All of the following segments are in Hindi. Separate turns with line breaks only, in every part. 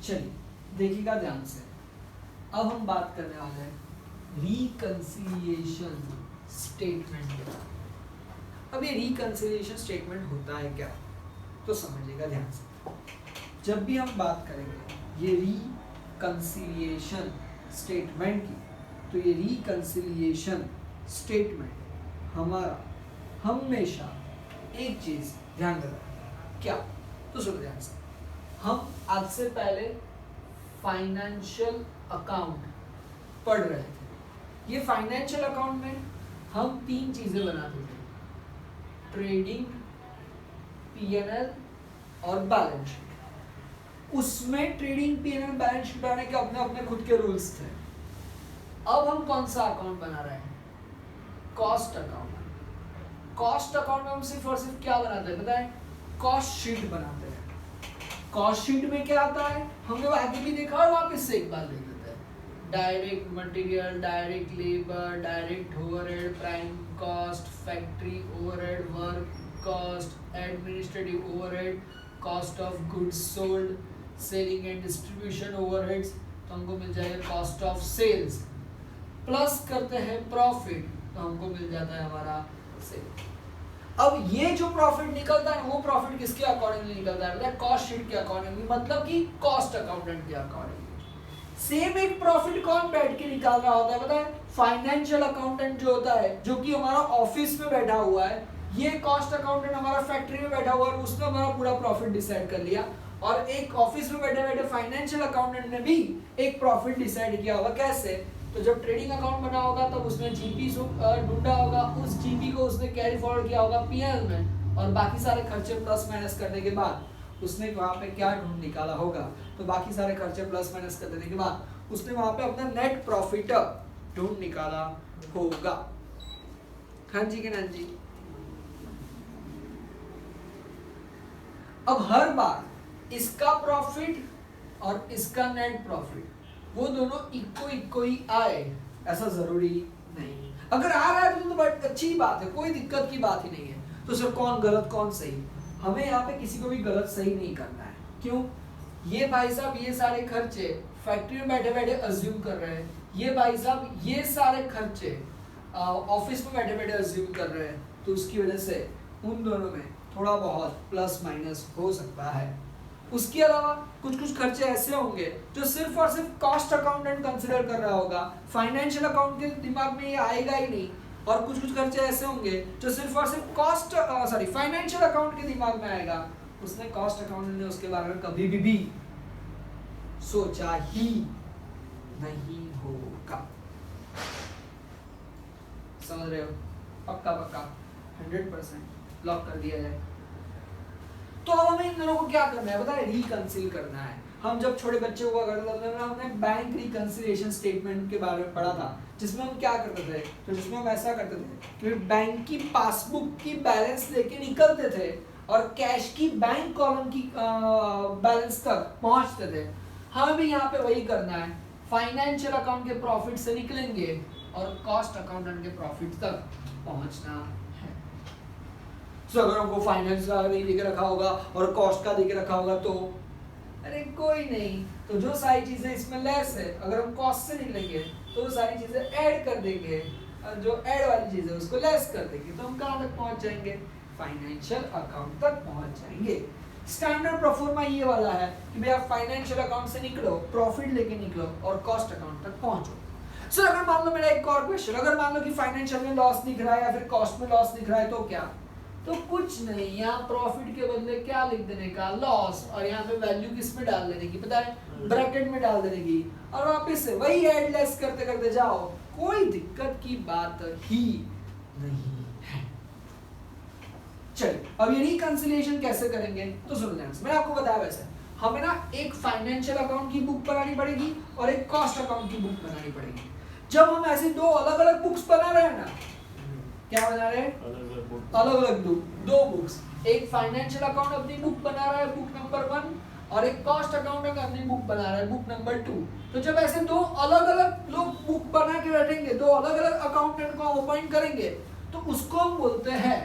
चलिए देखिएगा ध्यान से, अब हम बात करने वाले हैं रिकंसिलिएशन स्टेटमेंट के बारे में। अब ये रिकंसिलिएशन स्टेटमेंट होता है क्या, तो समझिएगा ध्यान से। जब भी हम बात करेंगे ये रिकंसिलिएशन स्टेटमेंट की, तो ये रिकंसिलिएशन स्टेटमेंट हमारा हमेशा एक चीज ध्यान रखना, क्या, तो सुनो ध्यान से। हम आज से पहले फाइनेंशियल अकाउंट पढ़ रहे थे। ये फाइनेंशियल अकाउंट में हम 3 चीजें बनाते थे, ट्रेडिंग, पीएनएल और बैलेंस शीट। उसमें ट्रेडिंग, पीएनएल, बैलेंस शीट बनाने के अपने अपने खुद के रूल्स थे। अब हम कौन सा अकाउंट बना रहे हैं, कॉस्ट अकाउंट। कॉस्ट अकाउंट में हम सिर्फ और सिर्फ क्या बनाते हैं बताएं, कॉस्ट शीट बनाते हैं। कॉस्ट शीट में क्या आता है, हमने आगे भी देखा और वापस से एक बार देख लेते हैं। Direct material, direct labour, direct overhead, prime cost, factory overhead, work cost, administrative overhead, cost of goods sold, selling and distribution overheads, तो हमको मिल जाएगा कॉस्ट ऑफ सेल्स। प्लस करते हैं प्रॉफिट, तो हमको मिल जाता है हमारा सेल। अब ये जो प्रॉफिट निकलता है वो प्रॉफिट किसके अकॉर्डिंगली निकलता है, मतलब कॉस्ट शीट के अकॉर्डिंगली, मतलब कि कॉस्ट अकाउंटेंट के अकॉर्डिंगली। सेम एक प्रॉफिट कौन बैठ के निकाल रहा होता है पता है, फाइनेंशियल अकाउंटेंट जो होता है, जो कि हमारा ऑफिस में बैठा हुआ है। ये कॉस्ट अकाउंटेंट हमारा फैक्ट्री में बैठा हुआ है, उसने हमारा पूरा प्रॉफिट डिसाइड कर लिया। और एक ऑफिस में बैठे बैठे फाइनेंशियल अकाउंटेंट ने भी एक प्रॉफिट डिसाइड किया होगा। कैसे, तो जब ट्रेडिंग अकाउंट बना होगा तब उसने जीपी ढूंढा होगा, उस जीपी को उसने कैरी फॉरवर्ड किया होगा पीएल में, और बाकी सारे खर्चे प्लस माइनस करने के बाद उसने वहां पे क्या ढूंढ निकाला होगा, तो बाकी सारे खर्चे प्लस माइनस कर देने के बाद उसने वहां पे अपना नेट प्रॉफिट ढूंढ निकाला होगा। हाँ जी कि नहीं जी। अब हर बार इसका प्रॉफिट और इसका नेट प्रॉफिट वो दोनों इक्को ही आए ऐसा जरूरी नहीं। अगर आ रहा है तो बट अच्छी बात है, कोई दिक्कत की बात ही नहीं है। तो सर कौन गलत कौन सही, हमें यहाँ पे किसी को भी गलत सही नहीं करना है। क्यों, ये भाई साहब ये सारे खर्चे फैक्ट्री में बैठे बैठे अज्यूम कर रहे हैं, ये भाई साहब ये सारे खर्चे ऑफिस में बैठे बैठे अज्यूम कर रहे हैं, तो उसकी वजह से उन दोनों में थोड़ा बहुत प्लस माइनस हो सकता है। उसके अलावा कुछ कुछ खर्चे ऐसे होंगे जो सिर्फ और सिर्फ कॉस्ट अकाउंटेंट कंसिडर कर रहा होगा, फाइनेंशियल अकाउंट के दिमाग में ये आएगा ही नहीं। और कुछ कुछ खर्चे ऐसे होंगे जो सिर्फ और सिर्फ फाइनेंशियल अकाउंट के दिमाग में आएगा, उसने कॉस्ट अकाउंटेंट ने उसके बारे में कभी भी सोचा ही नहीं होगा। समझ रहे हो, पक्का पक्का 100% लॉक कर दिया जाए। तो अब हमें इन दोनों को क्या करना है बताए, रिकंसिल करना है। हम जब छोटे बच्चे हुआ करते थे हमने बैंक रिकंसिलिएशन स्टेटमेंट के बारे में पढ़ा था, जिसमें हम क्या करते थे, तो जिसमें हम ऐसा करते थे कि बैंक की पासबुक की बैलेंस लेके निकलते थे और कैश की बैंक कॉलम की बैलेंस तक पहुंचते थे। हमें भी यहाँ पे वही करना है, फाइनेंशियल अकाउंट के प्रॉफिट से निकलेंगे और कॉस्ट अकाउंटेंट के प्रॉफिट तक पहुंचना है। तो अगर हमको फाइनेंस का नहीं देके रखा होगा और कॉस्ट का देके रखा होगा तो अरे कोई नहीं, तो जो सारी चीजें इसमें लेस है, अगर हम कॉस्ट से निकलेंगे तो वो सारी चीजें ऐड कर देंगे, और जो ऐड वाली चीजें उसको लेस कर देंगे, तो हम कहाँ तक पहुंच जाएंगे, फाइनेंशियल अकाउंट तक पहुंच जाएंगे। स्टैंडर्ड प्रोफॉर्मा ये वाला है कि भैया फाइनेंशियल अकाउंट से निकलो, प्रॉफिट लेके निकलो और कॉस्ट अकाउंट तक पहुंचो। सर अगर मान लो मेरा एक और क्वेश्चन, अगर मान लो कि फाइनेंशियल में लॉस दिख रहा है या फिर कॉस्ट में लॉस दिख रहा है, तो क्या, तो कुछ नहीं, यहाँ प्रॉफिट के बदले क्या लिख देने का, लॉस, और यहाँ पे वैल्यू किस में डाल देने की पता है, ब्रैकेट में डाल देने की, और वापस से वही ऐड लेस करते करते जाओ, कोई दिक्कत की बात ही नहीं है। चलिए अब ये रिकंसिलिएशन कैसे करेंगे, तो सुन लें, मैंने आपको बताया वैसे हमें ना एक फाइनेंशियल अकाउंट की बुक बनानी पड़ेगी और एक कॉस्ट अकाउंट की बुक बनानी पड़ेगी। जब हम ऐसे दो अलग अलग बुक्स बना रहे हैं ना, क्या बना रहे हैं, अलग अलग दो बुक्स, एक फाइनेंशियल अकाउंट अपनी बुक बना रहा है बुक नंबर 1 और एक कॉस्ट अकाउंटेंट अपनी बुक बना रहा है बुक नंबर 2। तो जब ऐसे दो अलग अलग लोग बुक बना के बैठेंगे, दो अलग अलग अकाउंटेंट को अपॉइंट करेंगे, तो उसको हम बोलते हैं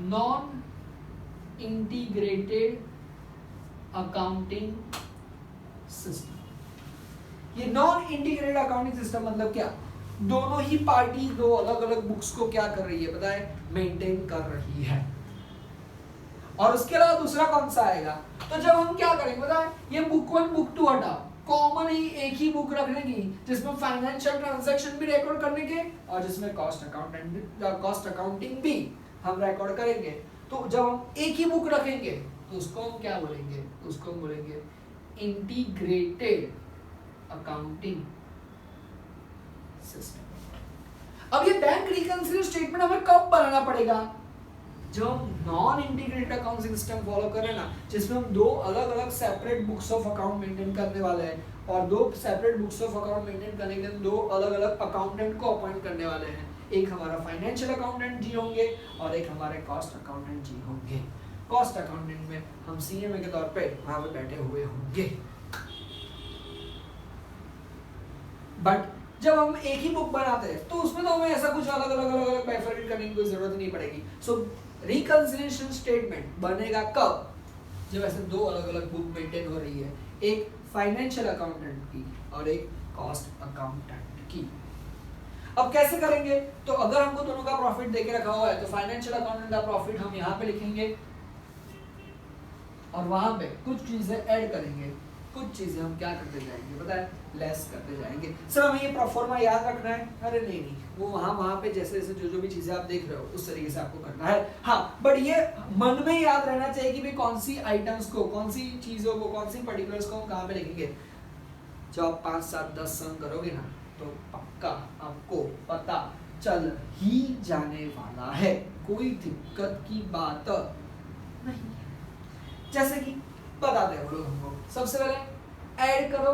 नॉन इंटीग्रेटेड अकाउंटिंग सिस्टम। ये नॉन इंटीग्रेटेड अकाउंटिंग सिस्टम मतलब क्या, दोनों ही पार्टी दो अलग अलग बुक्स को क्या कर रही है पता है, मेंटेन कर रही है। और उसके अलावा दूसरा कौन सा आएगा, तो जब हम क्या करेंगे पता है, ये बुक 1 बुक 2 हटाओ, कॉमन ही एक ही बुक रखने की जिसमें फाइनेंशियल ट्रांजैक्शन भी रिकॉर्ड करने के और जिसमें कॉस्ट अकाउंटिंग भी हम रिकॉर्ड करेंगे। तो जब हम एक ही बुक रखेंगे तो उसको हम क्या बोलेंगे, उसको हम बोलेंगे इंटीग्रेटेड अकाउंटिंग सिस्टम। अब ये बैंक रिकंसिलिएशन स्टेटमेंट हमें कब बनाना पड़ेगा, जब हम non integrated accounting system follow करें ना, जिसमें हम दो अलग अलग separate books of account maintain करने वाले हैं और दो separate books of account maintain करने के लिए दो अलग अलग अकाउंटेंट को अपॉइंट करने वाले हैं। एक हमारा फाइनेंशियल अकाउंटेंट जी होंगे और एक हमारे कॉस्ट अकाउंटेंट जी होंगे। कॉस्ट अकाउंटेंट में हम सीएमए के तौर पे वहां पे बैठे हुए होंगे। बट जब हम एक ही बुक बनाते हैं तो उसमें तो हमें ऐसा कुछ अलग अलग बाइफरकेट करने की कोई जरूरत नहीं पड़ेगी। सो रिकंसिलिएशन स्टेटमेंट बनेगा कब, जब ऐसे दो अलग अलग बुक मेंटेन हो रही है, एक फाइनेंशियल अकाउंटेंट की और एक कॉस्ट अकाउंटेंट की। अब कैसे करेंगे, तो अगर हमको दोनों का प्रॉफिट देके रखा हुआ है तो फाइनेंशियल अकाउंटेंट का प्रॉफिट हम यहाँ पे लिखेंगे और वहां पे कुछ चीजें ऐड करेंगे, कुछ चीजें हम क्या करते जाएंगे पता है, लेस करते जाएंगे। सर हमें ये प्रोफॉर्मा याद रखना है, अरे नहीं वो वहां पे जैसे जैसे जो भी चीजें आप देख रहे हो उस तरीके से आपको करना है। हाँ बट ये मन में याद रहना चाहिए कि भाई कौन सी आइटम्स को, कौन सी चीजों को, कौन सी पर्टिकुलर्स को हम कहाँ पे लिखेंगे। जब आप 5, 7, 10 सम करोगे ना तो पक्का आपको पता चल ही जाने वाला है, कोई दिक्कत की बात नहीं। जैसे कि बताते हैं बोलो हमको, सबसे पहले ऐड करो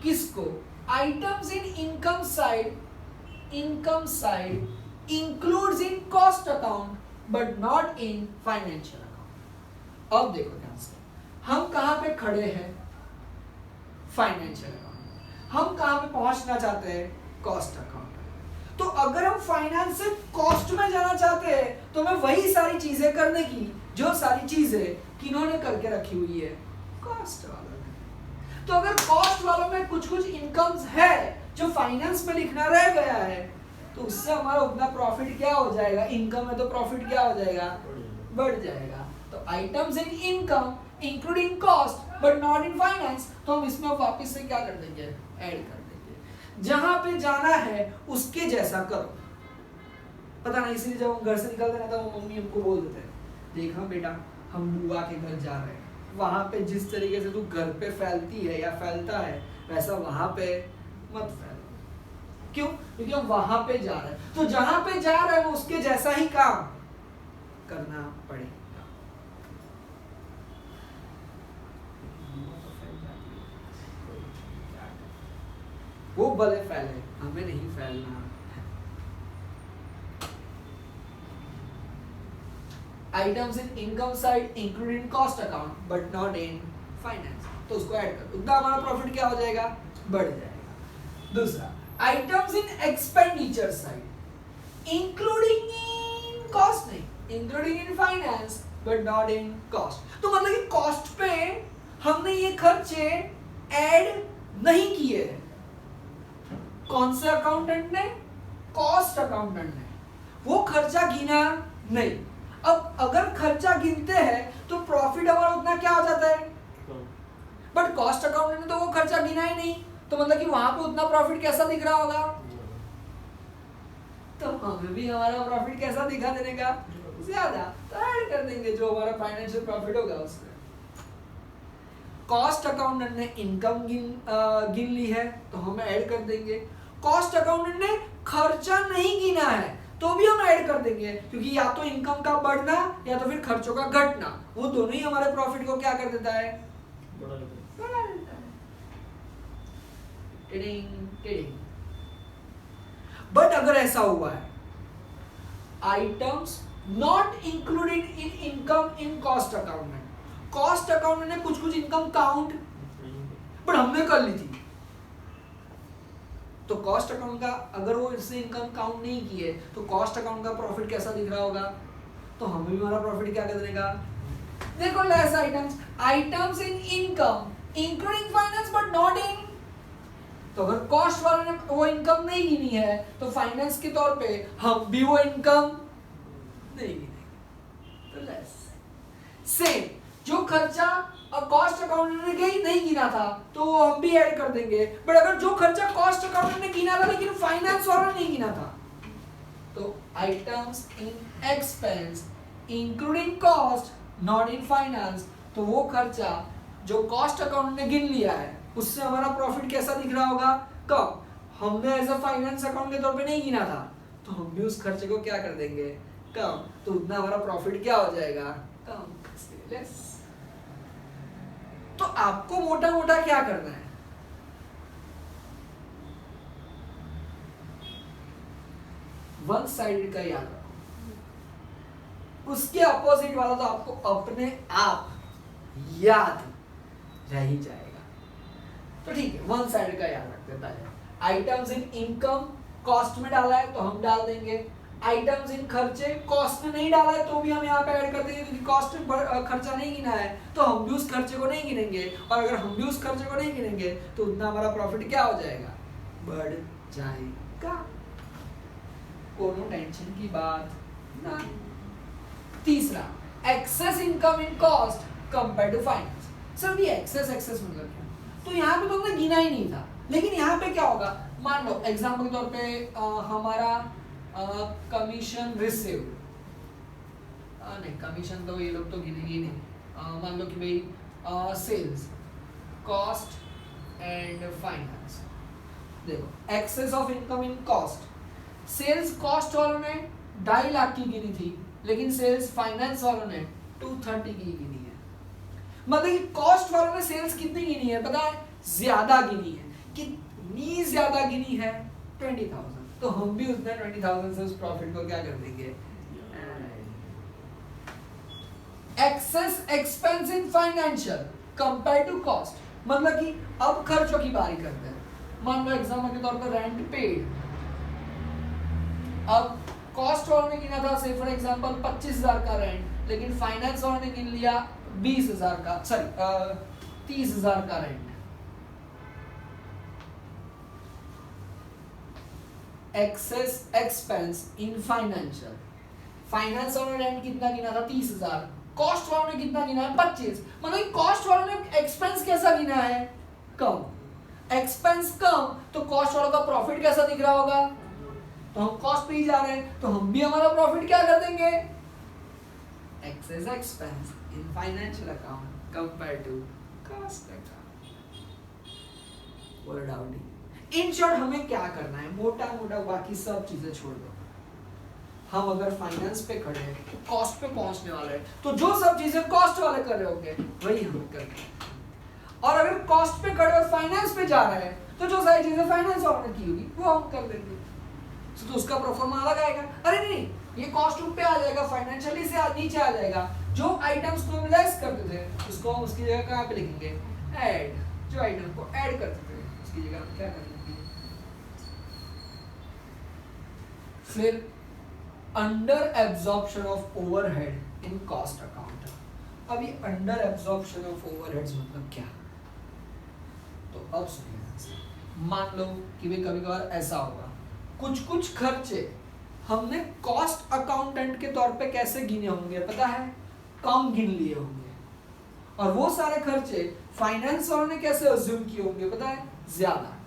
किसको, items in income side includes in cost account but not in financial account. अब देखो ध्यान से, हम कहां पे खड़े हैं, फाइनेंशियल अकाउंट, हम कहां पे पहुंचना चाहते हैं, कॉस्ट अकाउंट। तो अगर हम फाइनेंस से कॉस्ट में जाना चाहते हैं तो हमें वही सारी चीजें करने की जो सारी चीजें किन्होंने करके रखी हुई है, कॉस्ट वालों ने। तो अगर कॉस्ट वालों में कुछ कुछ इनकम्स है जो फाइनेंस में लिखना रह गया है तो उससे हमारा उतना प्रॉफिट क्या हो जाएगा, इनकम है तो प्रॉफिट क्या हो जाएगा, बढ़ जाएगा। तो items in income including cost but not in finance, तो हम इसमें वापस से क्या कर देंगे, ऐड कर देंगे। जहां पे जाना है उसके जैसा करो, पता नहीं इसलिए जब हम घर से निकलते ना तो मम्मी हमको बोल देते हैं, देखा बेटा हम बुआ के घर जा रहे हैं, वहां पे जिस तरीके से तू घर पे फैलती है या फैलता है वैसा वहां पे मत फैल। क्यों, क्योंकि हम वहां पे जा रहे हैं, तो जहां पे जा रहे हैं उसके जैसा ही काम करना पड़ेगा। वो भले फैले, हमें नहीं फैलना। Items in income side including cost account but not in finance, तो उसको ऐड कर, उतना हमारा प्रॉफिट क्या हो जाएगा, बढ़ जाएगा। दूसरा, items in expenditure side including in cost, नहीं including in finance but not in cost. तो मतलब कि कॉस्ट पे हमने ये खर्चे ऐड नहीं किए हैं। कौन से अकाउंटेंट ने, कॉस्ट अकाउंटेंट ने, वो खर्चा गिना नहीं। अब अगर खर्चा गिनते हैं तो प्रॉफिट हमारा उतना क्या हो जाता है, बट कॉस्ट अकाउंटेंट ने तो वो खर्चा गिना ही नहीं, तो मतलब कि वहां पे उतना प्रॉफिट कैसा दिख रहा होगा, तो हमें भी हमारा प्रॉफिट कैसा दिखा देने का, ज्यादा, तो ऐड कर देंगे जो हमारा फाइनेंशियल प्रॉफिट होगा उसमें। कॉस्ट अकाउंटेंट ने इनकम गिन ली है तो हम ऐड कर देंगे। कॉस्ट अकाउंटेंट ने खर्चा नहीं गिना है तो भी हम ऐड कर देंगे, क्योंकि या तो इनकम का बढ़ना या तो फिर खर्चों का घटना, वो दोनों ही हमारे प्रॉफिट को क्या कर देता है, बढ़ा देता है। Tiding tiding. बट अगर ऐसा हुआ है, items not included in income in cost accountant, cost accountant ने कुछ कुछ इनकम काउंट बट हमने कर ली थी, तो कॉस्ट अकाउंट का अगर वो इससे इनकम काउंट नहीं किए तो कॉस्ट अकाउंट का प्रॉफिट कैसा दिख रहा होगा, तो हमें भी हमारा प्रॉफिट क्या कर देगा, देखो less items in income including finance but not इन, तो अगर कॉस्ट वालों ने वो इनकम नहीं गिनी है तो फाइनेंस के तौर पे हम भी वो इनकम नहीं गिनेंगे, तो लेस। सेम जो खर्चा और कॉस्ट अकाउंटेंट ने नहीं गिना था तो वो हम भी ऐड कर देंगे, बट अगर जो खर्चा कॉस्ट अकाउंटेंट ने गिना था लेकिन फाइनेंस वालों ने नहीं गिना था, तो items in expense including cost not in finance, तो वो खर्चा जो कॉस्ट अकाउंट ने गिन लिया है उससे हमारा प्रॉफिट कैसा दिख रहा होगा, कम। हमने एज अ फाइनेंस अकाउंट के तौर पे नहीं गिना था तो हम भी उस खर्चे को क्या कर देंगे, कम, तो उतना हमारा प्रॉफिट क्या हो जाएगा, कम, लेस। तो आपको मोटा मोटा क्या करना है, वन साइडेड का याद रखो, उसके अपोजिट वाला तो आपको अपने आप याद रह ही जाएगा। तो ठीक है, वन साइड का याद रख देता है। आइटम्स इन इनकम कॉस्ट में डाला है तो हम डाल देंगे, आइटम्स इन खर्चे कॉस्ट में नहीं डाला है तो भी हम यहाँ पे ऐड कर देंगे, क्योंकि कॉस्ट में खर्चा नहीं गिना है तो हम भी उस खर्चे को नहीं गिनेंगे, और अगर हम भी उस खर्चे को नहीं गिनेंगे तो उतना हमारा प्रॉफिट क्या हो जाएगा, बढ़ जाएगा। कोनो टेंशन की बात ना। तीसरा, excess income in cost compare to finance. Sir भी एक्सेस मतलब क्या, तो यहाँ पे तो हमने गिना ही नहीं था, लेकिन यहाँ पे क्या होगा, मान लो एग्जाम्पल के तौर पे हमारा कमीशन रिसीव्ड, नहीं कमीशन तो ये लोग तो गिनेंगे ही नहीं, मान लो कि भाई सेल्स कॉस्ट एंड फाइनेंस, देखो excess of income in cost, sales cost वालों ने 2.5 लाख की गिनी थी लेकिन सेल्स फाइनेंस वालों ने 230 की गिनी है, मतलब कि कॉस्ट वालों ने सेल्स कितनी गिनी है पता है, ज्यादा गिनी है। कितनी ज्यादा गिनी है, 20,000, तो हम भी उतने 20,000 से उस प्रॉफिट को क्या कर देंगे, excess expense in financial compare to cost, मतलब कि अब खर्चों की बारी करते हैं। मान लो एग्जाम्पल के तौर पर रेंट पेड, अब कॉस्ट वालों ने गिना था से फॉर एग्जांपल 25,000 का रेंट, लेकिन फाइनेंस वालों ने गिन लिया 20,000 का, सॉरी 30,000 का rent. Excess expense in financial, finance वालों ने रेंट कितना गिना था 30,000, कॉस्ट वालों ने कितना गिना है 25, मतलब कॉस्ट वालों ने एक्सपेंस कैसा गिना है, कम। एक्सपेंस कम तो कॉस्ट वालों का प्रॉफिट कैसा दिख रहा होगा, तो हम कॉस्ट पे ही जा रहे हैं तो हम भी हमारा प्रॉफिट क्या कर देंगे, excess expense in financial account compare to cost account. Word out. In short हमें क्या करना है, मोटा मोटा बाकी सब चीजें छोड़ दो, हम अगर फाइनेंस पे खड़े हैं तो कॉस्ट पे पहुंचने वाले हैं, तो जो सब चीजें कॉस्ट वाले कर रहे होंगे वही हम कर रहे हैं, और अगर कॉस्ट पे खड़े और फाइनेंस पे जा रहे हैं तो जो सारी चीजें फाइनेंस वालों ने की होगी वो हम कर देंगे, तो उसका प्रोफार्मा अलग आएगा। अरे नहीं, ये कॉस्ट पे आ जाएगा, फाइनेंशियली से नीचे आ जाएगा, जो आइटम्स को हम लेस करते थे उसको हम उसकी जगह कहाँ पे लिखेंगे, ऐड, जो आइटम को ऐड करते थे उसकी जगह हम क्या कर लेंगे। फिर under absorption of overhead in cost account. अब ये अंडर एब्जॉर्प्शन ऑफ ओवरहेड्स मतलब क्या, तो अब सुनिए, मान लो कि भी कभी कभार ऐसा होगा, कुछ खर्चे हमने कॉस्ट अकाउंटेंट के तौर पे कैसे गिने होंगे पता है, कम गिन लिए होंगे, और वो सारे खर्चे फाइनेंस वालों ने कैसे अज्यूम किए होंगे पता है, ज्यादा।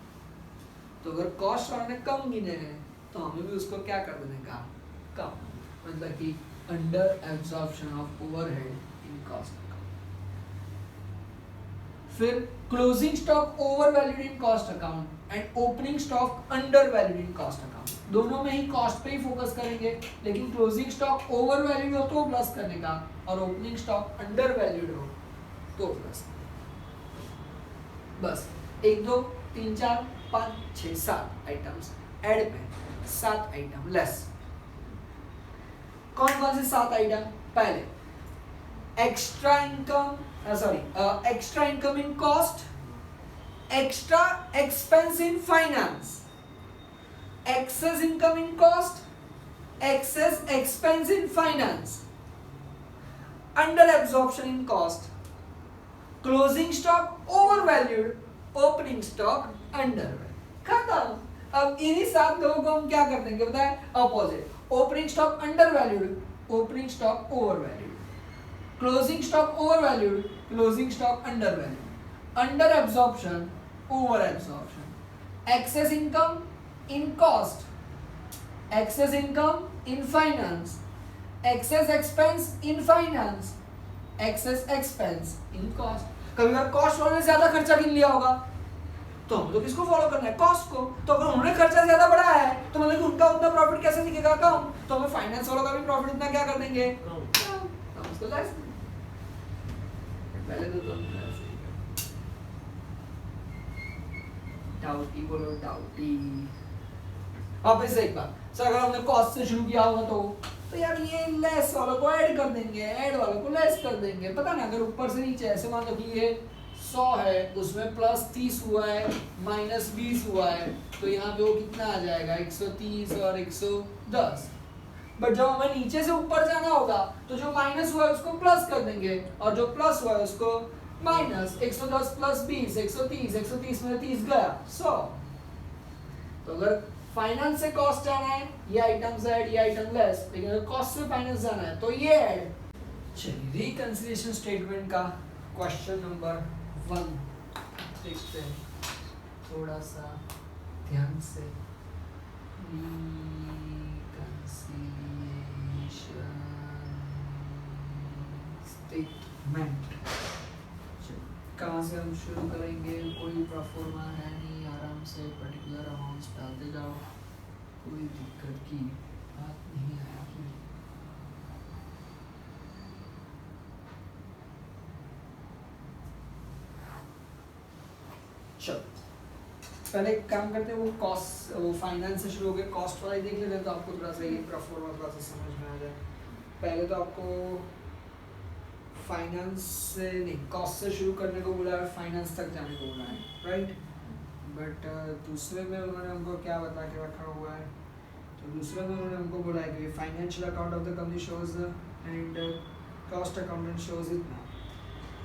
तो अगर कॉस्ट वालों ने कम गिने हैं तो हमें भी उसको क्या कर देने का, कम, मतलब कि under absorption of overhead in cost account. फिर closing stock over valued in cost account and opening stock under valued in cost account, दोनों में ही कॉस्ट पे ही फोकस करेंगे, लेकिन क्लोजिंग स्टॉक ओवर वैल्यूड हो तो प्लस करने का, और ओपनिंग स्टॉक अंडर वैल्यूड हो तो प्लस। बस 1 2 3 4 5 6 7 आइटम्स ऐड पे, 7 आइटम लेस। कौन कौन से 7 आइटम, पहले extra income, extra income in cost, extra expense in finance, excess income in cost, excess expense in finance, under absorption in cost, closing stock overvalued, opening stock undervalued. खत्म। अब इन्हीं सात लोगों को हम क्या कर देंगे बताएं, opposite. Opening stock undervalued, opening stock overvalued, closing stock overvalued, closing stock undervalued, under absorption, over absorption, excess income in cost, excess income in finance, excess expense in finance, excess expense in cost। कभी बार कॉस्ट वालों ने ज्यादा खर्चा गिन लिया होगा तो हम लोग किसको फॉलो करना है, कॉस्ट को। तो अगर उन्होंने खर्चा ज्यादा बढ़ाया है तो मतलब कि उनका उतना प्रॉफिट कैसे दिखेगा, कम। तो हमें फाइनेंस वालों का भी प्रॉफिट उतना क्या कर देंगे, कम। तो उसको लेस पहले तो डाउटी बोलो, डाउटी। वापस एक बार सर, अगर हमने कॉस्ट से शुरू किया होगा तो यार ये लेस वालों को ऐड कर देंगे, ऐड वालों को लेस कर देंगे। पता ना, अगर ऊपर से नीचे ऐसे मान लो कि ये 100 है, उसमें प्लस 30 हुआ है, माइनस 20 हुआ है, तो यहाँ पे वो कितना आ जाएगा, 130 और 110। बट जब हमें नीचे से ऊपर जाना होगा तो जो माइनस हुआ है उसको प्लस कर देंगे, और जो प्लस हुआ है उसको माइनस। 110 प्लस 20 130, 130 में 30 गया 100। तो अगर फाइनेंस से कॉस्ट जाना है, ये आइटम से ऐड, ये आइटम लेस, लेकिन अगर कॉस्ट से फाइनेंस जाना है तो ये ऐड। चलिए रिकंसिलिएशन स्टेटमेंट का क्वेश्चन नंबर 1 देखते हैं थोड़ा सा ध्यान से। रिकंसिलिएशन स्टेटमेंट कहाँ से हम शुरू करेंगे, कोई प्रोफॉर्मा है नहीं, आराम से पर्टिकुलर अमाउंट्स डालते जाओ, कोई दिक्कत की बात नहीं आएगी। चलो पहले एक काम करते हैं, वो कॉस्ट, वो फाइनेंस से शुरू हो गए, कॉस्ट वाला ही देख लेते हैं तो आपको थोड़ा सा ये प्रोफॉर्मा प्रोसेस समझ में आ जाए। पहले तो आपको फाइनेंस से नहीं, कॉस्ट से शुरू करने को बोला है, फाइनेंस तक जाने को बोला है, राइट। बट दूसरे में उन्होंने हमको क्या बता के रखा हुआ है, तो दूसरे में उन्होंने हमको बोला है कि financial account of the company shows and cost accountant shows इतना।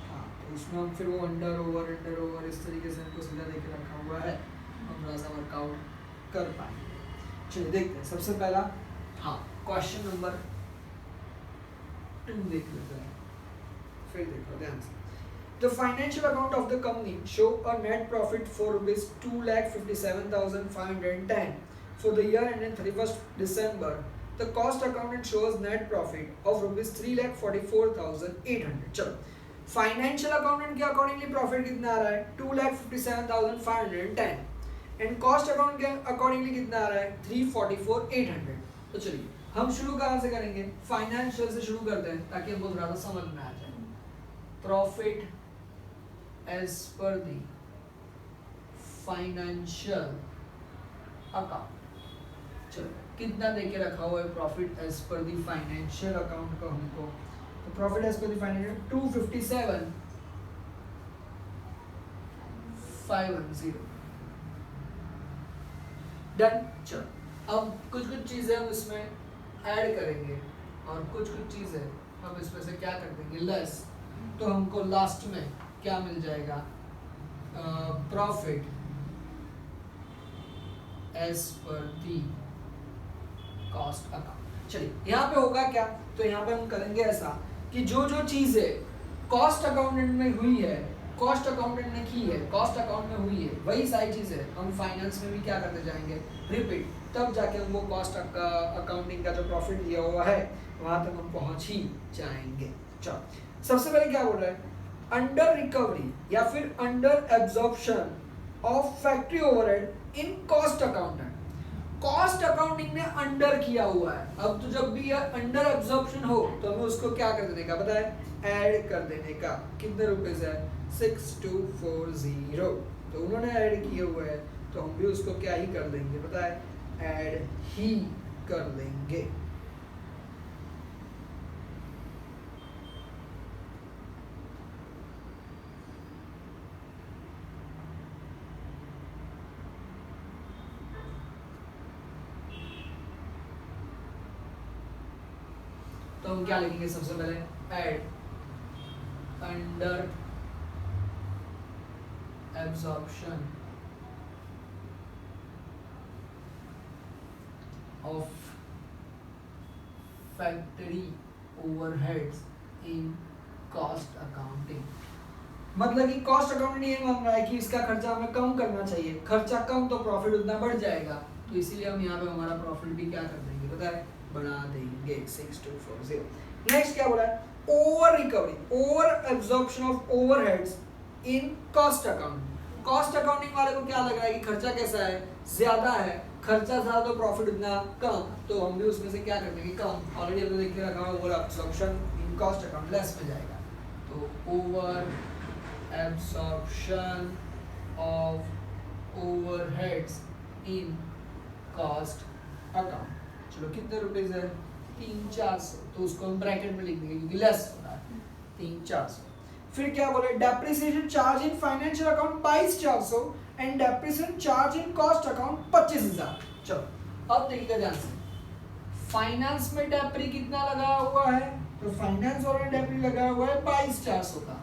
हाँ, तो उसमें हम फिर वो अंडर ओवर इस तरीके से हमको सीधा देके रखा हुआ है, हम थोड़ा सा वर्कआउट कर पाएंगे। चलिए देखते हैं। सबसे पहला हाँ क्वेश्चन नंबर 2 देख लेते हैं, फिर देखो ध्यान से। The financial account of the company show a net profit for rupees 2,57,510 for the year ended 31st December. The cost accountant shows net profit of rupees 3,44,800. चलो फाइनेंशियल अकाउंटेंट के अकॉर्डिंगली प्रॉफिट कितना आ रहा है, 2,57,510 एंड कॉस्ट अकाउंट के अकॉर्डिंगली कितना आ रहा है, 3,44,800। तो चलिए हम शुरू कहाँ से करेंगे, फाइनेंशियल से शुरू करते हैं ताकि हमको ज़्यादा समझ में आ जाए। Profit as per the financial account। चलो कितना देके रखा हुआ है profit as per the financial account का हमको, तो profit as per the financial 257,510 done. चलो अब कुछ चीजें हम इसमें ऐड करेंगे और कुछ चीजें हम इसमें से क्या कर देंगे, लेस। तो हमको लास्ट में क्या मिल जाएगा, प्रॉफिट एज पर दी कॉस्ट अकाउंट। चलिए यहाँ पे होगा क्या, तो यहाँ पे हम करेंगे ऐसा कि जो चीजें कॉस्ट अकाउंटेंट में हुई है, कॉस्ट अकाउंटेंट ने की है, कॉस्ट अकाउंट में हुई है, वही सारी चीजें हम फाइनेंस में भी क्या करते जाएंगे, रिपीट। तब जाके हम वो कॉस्ट अकाउंटिंग का जो प्रॉफिट दिया हुआ है वहां तक हम पहुंच ही जाएंगे। चलो सबसे पहले क्या बोल रहा है, अंडर रिकवरी या फिर under absorption of factory overhead in cost accountant. Cost accounting ने अंडर किया हुआ है, अब तो जब भी यह अंडर एब्जॉर्प्शन हो तो हमें उसको क्या कर देने का, बताए ऐड कर देने का। कितने रुपए से है, 6240। तो उन्होंने ऐड किए हुए है तो हम भी उसको क्या ही कर देंगे, बताए ऐड ही कर देंगे। तो हम क्या लिखेंगे, सबसे पहले add under absorption of factory overheads in cost accounting. मतलब कि कॉस्ट अकाउंटिंग ये मान रहा है कि इसका खर्चा हमें कम करना चाहिए, खर्चा कम तो प्रॉफिट उतना बढ़ जाएगा, तो इसीलिए हम यहाँ पे हमारा प्रॉफिट भी क्या कर देंगे पता है, बढ़ा देंगे 6240। नेक्स्ट क्या बोला है, over recovery, over absorption of overheads in cost account. Cost accounting वाले को क्या लग रहा है कि खर्चा कैसा है, ज्यादा है, खर्चा ज्यादा तो प्रॉफिट उतना कम, तो हम भी उसमें से क्या कर देंगे कम। ऑलरेडी हमने देख के रखा है over absorption in cost account less में जाएगा, तो over absorption of overheads in cost account। चलो कितने रुपए है, 300-400, तो उसको हम ब्रैकेट में लिख देंगे क्योंकि लेस हो रहा है, 300-400। फिर क्या बोले, depreciation charge in financial account 22,400 and depreciation charge in cost account 25,000। चलो अब देखिएगा ध्यान से, फाइनेंस में डेप्री कितना लगा हुआ है, तो फाइनेंस और डेप्री लगा हुआ है 22,400 का,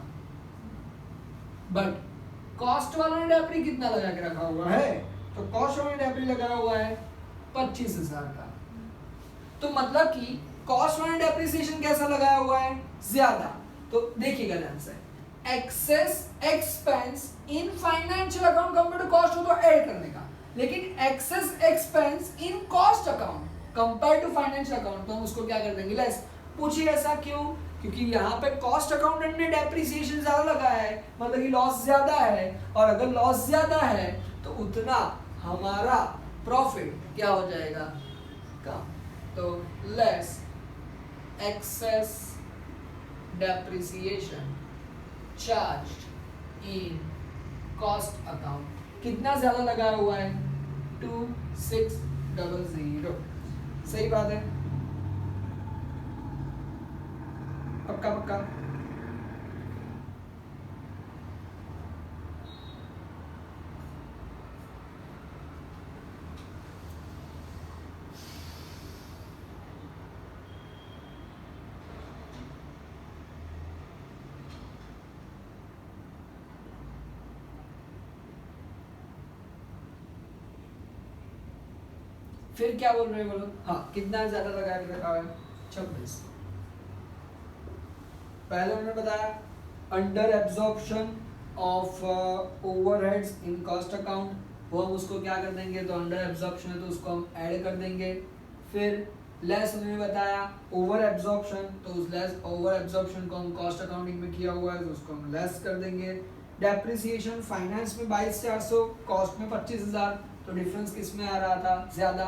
बट कॉस्ट वाला ने डेप्री कितना लगा के रखा हुआ है, तो कॉस्ट वाला ने डेप्री लगा हुआ है 25,000 का। तो मतलब कि कॉस्ट वाला डेप्रिसिएशन कैसा लगाया हुआ है, ज्यादा। तो देखिएगा ध्यान से, excess expense in financial account compare to cost हो तो ऐड करने का, लेकिन excess expense in cost account compare to financial account तो हम उसको क्या कर देंगे लेस। पूछिए ऐसा क्यों, क्योंकि यहाँ पे कॉस्ट अकाउंटेंट ने डेप्रिसिएशन ज्यादा लगाया है, मतलब कि लॉस ज्यादा है, और अगर लॉस ज्यादा है तो उतना हमारा प्रॉफिट क्या हो जाएगा कम, तो less excess depreciation charge in cost account कितना ज्यादा लगाया हुआ है, 2600। सही बात है, पक्का पक्का। फिर क्या बोल रहे हैं बोलो, हाँ कितना ज्यादा लगा के रखा है, 26। पहले उन्होंने बताया under absorption of overheads in cost account, वो हम उसको क्या कर देंगे, तो अंडर एब्जॉर्प्शन है तो उसको हम ऐड कर देंगे। फिर लेस उन्होंने बताया ओवर एब्जॉर्प्शन, तो उस लेस ओवर एब्जॉर्प्शन को हम कॉस्ट अकाउंटिंग में किया हुआ है तो उसको हम लेस कर देंगे। डेप्रिसिएशन फाइनेंस में 22,400, कॉस्ट में 25,000, तो डिफरेंस किस में आ रहा था, ज्यादा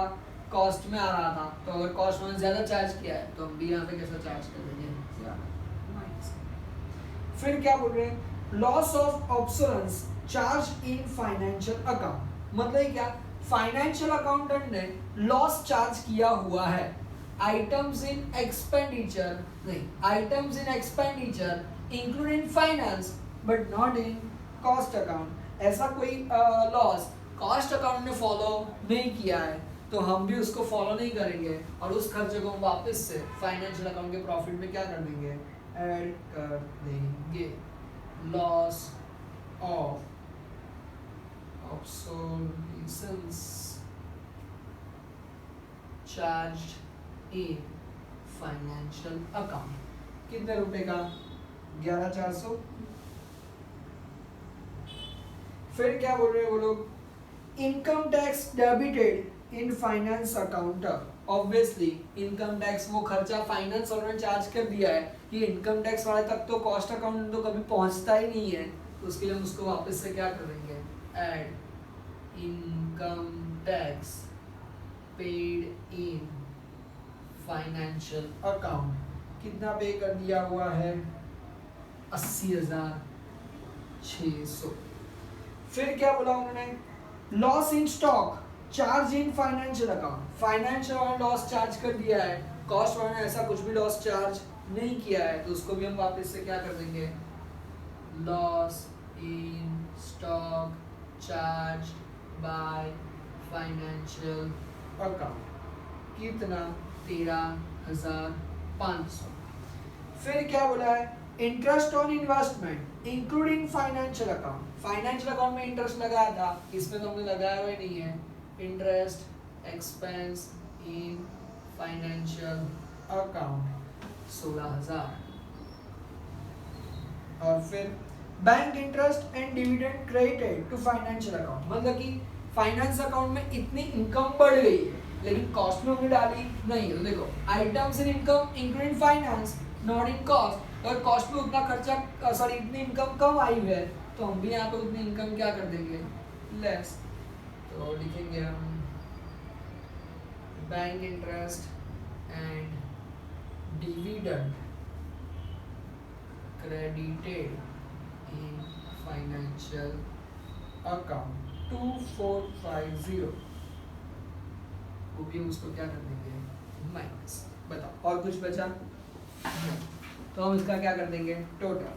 कॉस्ट में आ रहा था, तो अगर कॉस्ट में ज्यादा चार्ज किया है तो हम भी यहाँ पे कैसा चार्ज कर देंगे, ज्यादा। फिर क्या बोल रहे हैं, loss of obsolescence charge in financial account, मतलब क्या, फाइनेंशियल अकाउंटेंट ने लॉस चार्ज किया हुआ है आइटम्स इन एक्सपेंडिचर, नहीं items in expenditure include in finance but not in cost account. ऐसा कोई लॉस कॉस्ट अकाउंट ने फॉलो नहीं किया है तो हम भी उसको फॉलो नहीं करेंगे और उस खर्चे को हम वापस से फाइनेंशियल अकाउंट के प्रॉफिट में क्या कर देंगे, ऐड कर देंगे। Loss of obsolescence charge in financial account कितने रुपए का, 11,400। फिर क्या बोल रहे हैं वो लोग, income tax debited in finance account. Obviously income tax वो खर्चा फाइनेंस वालों ने चार्ज कर दिया है, ये इनकम टैक्स वाले तक तो कॉस्ट अकाउंट तो कभी पहुंचता ही नहीं है, तो उसके लिए हम उसको वापस से क्या कर देंगे, add income tax paid in financial account. कितना पे कर दिया हुआ है, 80,600। फिर क्या बोला उन्होंने, loss in stock charge in financial account. Financial वाला लॉस चार्ज कर दिया है, कॉस्ट वाले ने ऐसा कुछ भी लॉस चार्ज नहीं किया है, तो उसको भी हम वापस से क्या कर देंगे, loss in stock charge by financial account. कितना, 13,500। फिर क्या बोला है, interest on investment including financial account, financial account में इंटरेस्ट लगाया था, इसमें तो हमने लगाया हुआ नहीं है। Interest expense in financial account 16,000। और फिर bank interest and dividend credited to financial account, मतलब कि फाइनेंस अकाउंट में इतनी इनकम बढ़ गई है लेकिन कॉस्ट में हमने डाली नहीं है। तो देखो items in income including finance not in cost, अगर कॉस्ट में उतना खर्चा सॉरी इतनी इनकम कम आई हुई है तो हम भी यहाँ पे उतनी इनकम क्या कर देंगे, लेस। तो लिखेंगे हम bank interest and dividend credited in financial account 2450, वो भी उसको क्या कर देंगे, माइनस। बताओ और कुछ बचा? तो हम इसका क्या कर देंगे, total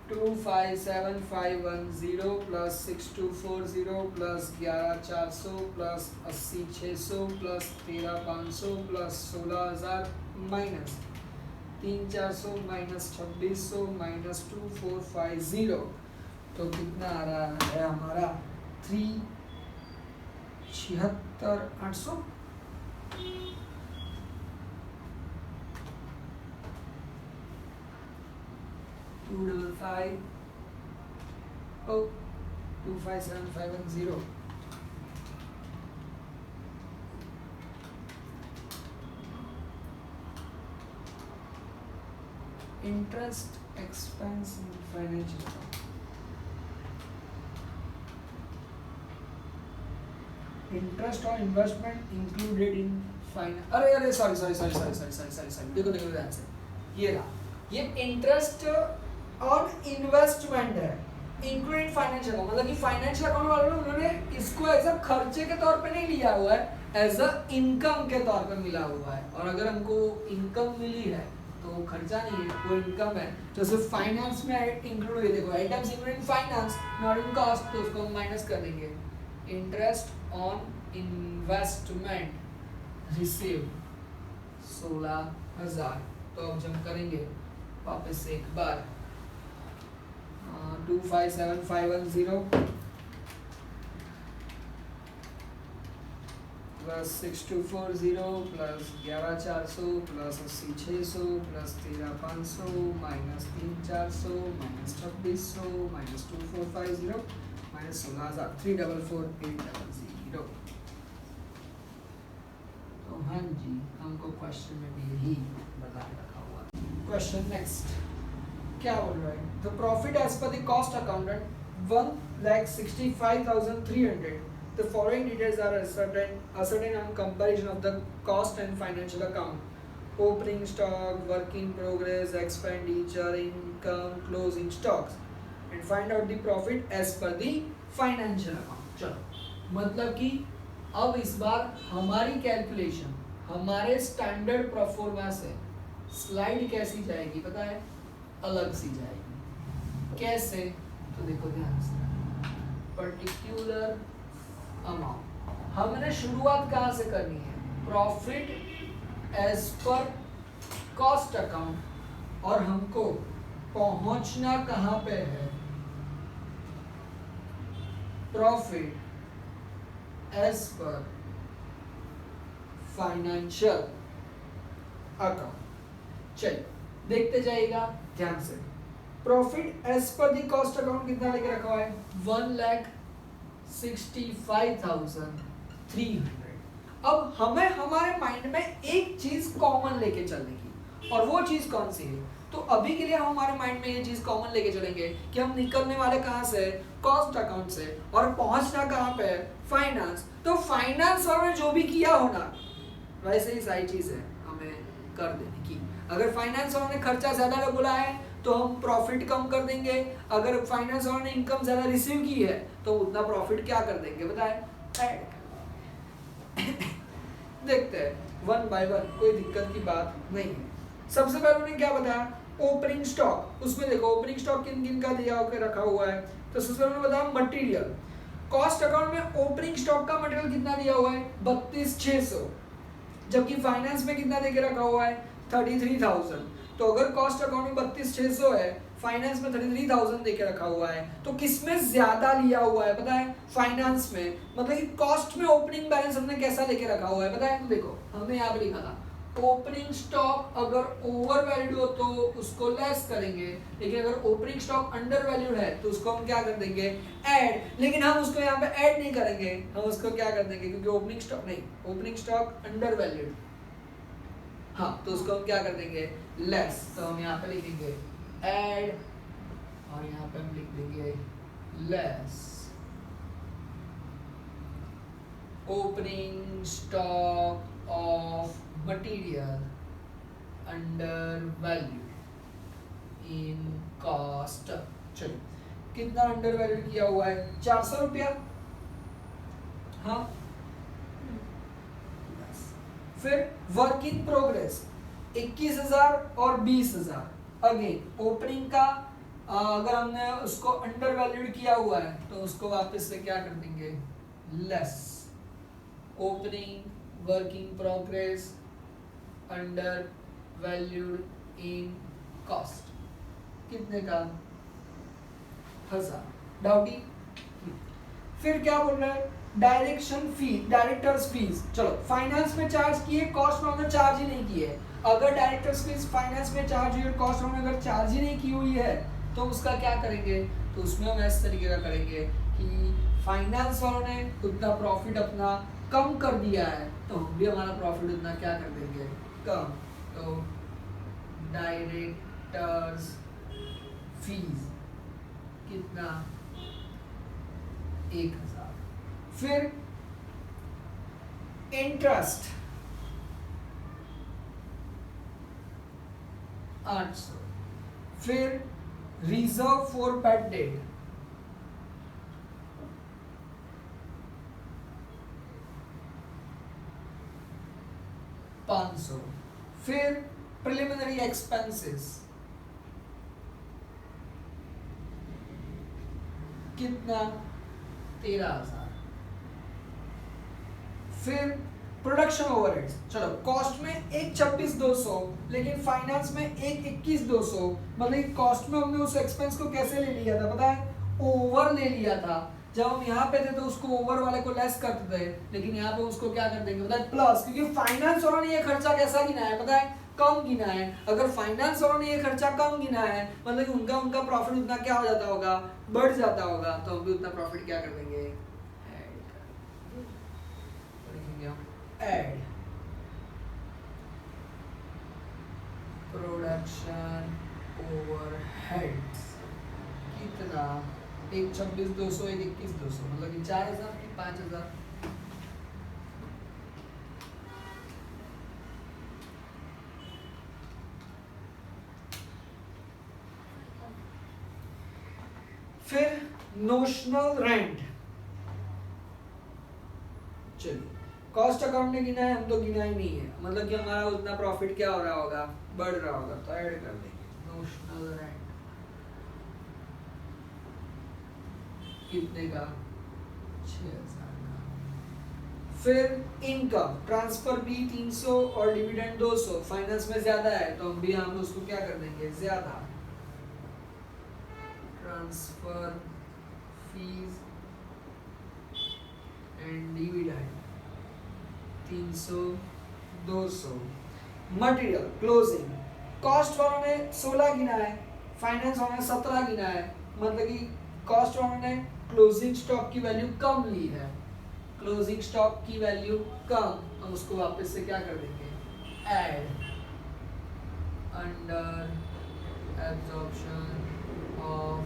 257510 plus 6240 plus 11400 plus 80600 plus 13500 plus 16000 minus 3400 minus 2600 minus 2450, तो कितना आ रहा है हमारा 376,800। To 257510 interest expense in financial account, interest on investment included in finance, अरे सॉरी देखो ध्यान से, ये रहा, ये इंटरेस्ट ऑन इन्वेस्टमेंट है इंक्लूडिंग फाइनेंशियल अकाउंट, मतलब कि फाइनेंशियल अकाउंट वालों ने उन्होंने इसको एज अ खर्चे के तौर पे नहीं लिया हुआ है, एज अ इनकम के तौर पे मिला हुआ है। और अगर हमको इनकम मिली है तो वो खर्चा नहीं है, वो इनकम है, तो सिर्फ फाइनेंस में इंक्लूड है। देखो items including finance not in cost, तो उसको हम माइनस कर देंगे। इंटरेस्ट ऑन इन्वेस्टमेंट रिसीव 16,000, तो अब जम करेंगे वापस से एक बार 257510 plus 6240 plus 11400 plus 80600 plus 13500 minus 3400 minus 2600 minus 2450 minus 16,000 344,800। तो हाँ जी, हमको क्वेश्चन में भी यही बता रखा हुआ। क्वेश्चन नेक्स्ट क्या बोल रहा है, the profit as per the cost accountant 1,65,300। The following details are ascertained on comparison of the cost and financial account: opening stock, work in progress, expenditure, income, closing stocks, and find out the profit as per the financial account. चलो मतलब कि अब इस बार हमारी कैलकुलेशन हमारे स्टैंडर्ड प्रोफॉर्मा से स्लाइड कैसी जाएगी पता है, अलग सी जाएगी। कैसे, तो देखो ध्यान से, पर्टिकुलर अमाउंट, हमने शुरुआत कहाँ से करनी है, profit as per cost account, और हमको पहुंचना कहाँ पे है, profit as per financial account. चलिए देखते जाइएगा ध्यान से। Profit as per the cost account कितना लेके रखा हुआ है, 1,65,300। अब हमें हमारे माइंड में एक चीज कॉमन लेके चलने की, और वो चीज कौन सी है, तो अभी के लिए हम हमारे माइंड में ये चीज कॉमन लेके चलेंगे कि हम निकलने वाले कहाँ से, कॉस्ट अकाउंट से, और पहुंचना कहाँ पे, फाइनेंस। तो फाइनेंस और जो भी किया होना वैसे ही सारी चीज है हमें कर देने की। अगर फाइनेंस और ने खर्चा ज्यादा बोला है तो हम प्रॉफिट कम कर देंगे, अगर फाइनेंस और ने इनकम ज्यादा रिसीव की है तो उतना प्रॉफिट क्या कर देंगे बताएं, ऐड कर। देखते हैं वन बाय वन, कोई दिक्कत की बात नहीं है। सबसे पहले उन्होंने क्या बताया, ओपनिंग स्टॉक। उसमें देखो ओपनिंग स्टॉक किन किन का दिया होकर रखा हुआ है, तो सबसे पहले उन्होंने बताया मटेरियल। कॉस्ट अकाउंट में ओपनिंग स्टॉक का मटेरियल कितना दिया हुआ है, 32,600, जबकि फाइनेंस में कितना देके रखा हुआ है, 33,000। तो अगर कॉस्ट अकाउंट में 32,600 है, फाइनेंस में 33,000 देके रखा हुआ है, तो किसमें ज्यादा लिया हुआ है पता है? फाइनेंस में। मतलब कि कॉस्ट में ओपनिंग बैलेंस हमने कैसा लेके रखा हुआ है पता है? तो देखो हमने यहाँ पे लिखा था ओपनिंग स्टॉक अगर ओवर वैल्यूड हो तो उसको लेस करेंगे, लेकिन अगर ओपनिंग स्टॉक अंडर वैल्यूड है तो उसको हम क्या कर देंगे? ऐड। लेकिन हम उसको यहाँ पे ऐड नहीं करेंगे, हम उसको क्या कर देंगे? क्योंकि ओपनिंग स्टॉक नहीं, ओपनिंग स्टॉक अंडर वैल्यूड, हाँ, तो उसको हम क्या कर देंगे? लेस। तो हम यहाँ पे लिखेंगे ऐड और यहाँ पे हम लिख देंगे less opening stock of material under value in cost. चलिए कितना अंडर वैल्यू किया हुआ है? 400 रुपया। हाँ, फिर वर्क इन प्रोग्रेस 21,000 और 20,000। अगेन ओपनिंग का अगर हमने उसको अंडर वैल्यूड किया हुआ है तो उसको वापस से क्या कर देंगे? Less opening work in progress under valued in cost. कितने का? 1000। डाउटी। फिर क्या बोल रहा है? डायरेक्शन फी, डायरेक्टर्स फीस। चलो फाइनेंस में चार्ज किए, कॉस्ट में हमने चार्ज ही नहीं किए। अगर डायरेक्टर्स फीस फाइनेंस में चार्ज हुई और कॉस्ट में अगर चार्ज ही नहीं की हुई है तो उसका क्या करेंगे? तो उसमें हम इस तरीके का करेंगे कि फाइनेंस वालों ने उतना प्रॉफिट अपना कम कर दिया है तो हम भी हमारा प्रॉफिट उतना क्या कर देंगे? कम। तो डायरेक्टर्स फीस कितना? 1000। फिर इंटरेस्ट 800। फिर रिजर्व फॉर बैड डेट 500। फिर प्रिलिमिनरी एक्सपेंसेस कितना? 13,000। फिर प्रोडक्शन ओवरहेड्स, चलो कॉस्ट में एक 26,200 लेकिन फाइनेंस में एक 21,200। मतलब कॉस्ट में हमने उस एक्सपेंस को कैसे ले लिया था पता है? ओवर ले लिया था। जब हम यहाँ पे थे तो उसको ओवर वाले को लेस करते थे, लेकिन यहाँ पे उसको क्या कर देंगे पता है? प्लस। क्योंकि फाइनेंस वालों ने ये खर्चा कैसा गिना है पता है? कम गिना है। अगर फाइनेंस वालों ने ये खर्चा कम गिना है मतलब कि उनका प्रॉफिट उतना क्या हो जाता होगा? बढ़ जाता होगा। तो हम भी उतना प्रॉफिट क्या कर देंगे? ऐड प्रोडक्शन ओवरहेड्स कितना? एक 26,200 एक 21,200 मतलब कि 4,000 की 5,000। फिर नोशनल रेंट। चलिए कॉस्ट अकाउंट ने गिना है, हम तो गिना ही नहीं है। मतलब कि हमारा उतना प्रॉफिट क्या हो रहा होगा? बढ़ रहा होगा। तो ऐड कर देंगे नोशनल रेंट कितने का? 6,000 का। फिर इनकम ट्रांसफर भी 300 और डिविडेंड 200। फाइनेंस में ज्यादा है तो हम भी हम उसको क्या कर देंगे? ज्यादा। Transfer fees and dividend 300 200। Material closing cost वालों ने 16 गिना है, फाइनेंस वालों ने 17 गिना है। मतलब कि कॉस्ट वालों ने क्लोजिंग स्टॉक की वैल्यू कम ली है। क्लोजिंग स्टॉक की वैल्यू कम, हम उसको वापस से क्या कर देंगे? Add under absorption of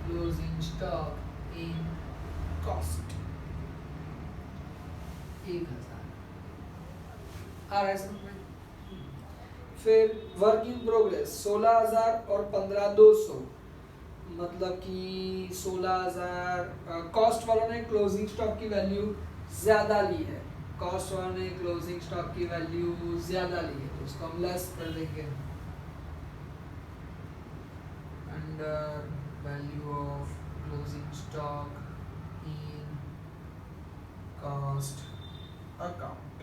closing stock in cost 1,000 आ रहा है समझ में? फिर वर्क इन प्रोग्रेस 16,000 और 15,200। मतलब कि 16,000 कॉस्ट वालों ने क्लोजिंग स्टॉक की वैल्यू ज्यादा ली है। कॉस्ट वालों ने क्लोजिंग स्टॉक की वैल्यू ज्यादा ली है तो उसको हम लेस कर देंगे under value of closing stock in cost account.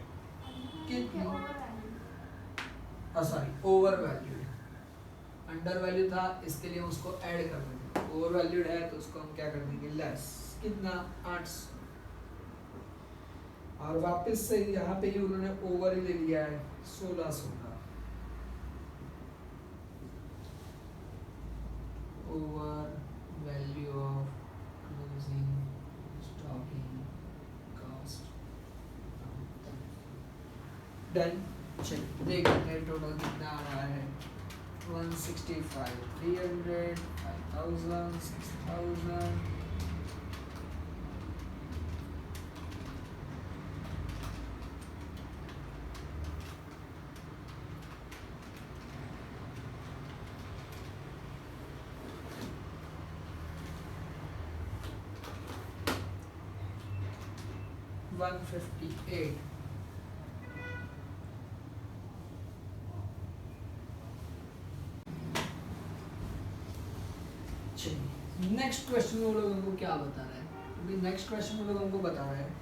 कितनी? Sorry over valued. Under value था, इसके लिए हम उसको ऐड कर देंगे, ओवर वैल्यूड है तो उसको हम क्या कर देंगे लेस, कितना 800, और वापस से यहाँ पे ही उन्होंने ओवर ही ले लिया है 1600 का, over value of closing stocking cost done. चलिए देख लेते हैं टोटल कितना आ रहा है, 165, 300, 5000, 6000, $158। नेक्स्ट क्वेश्चन में वो लोग हमको क्या बता रहे हैं, अभी नेक्स्ट क्वेश्चन में लोग हमको बता रहे हैं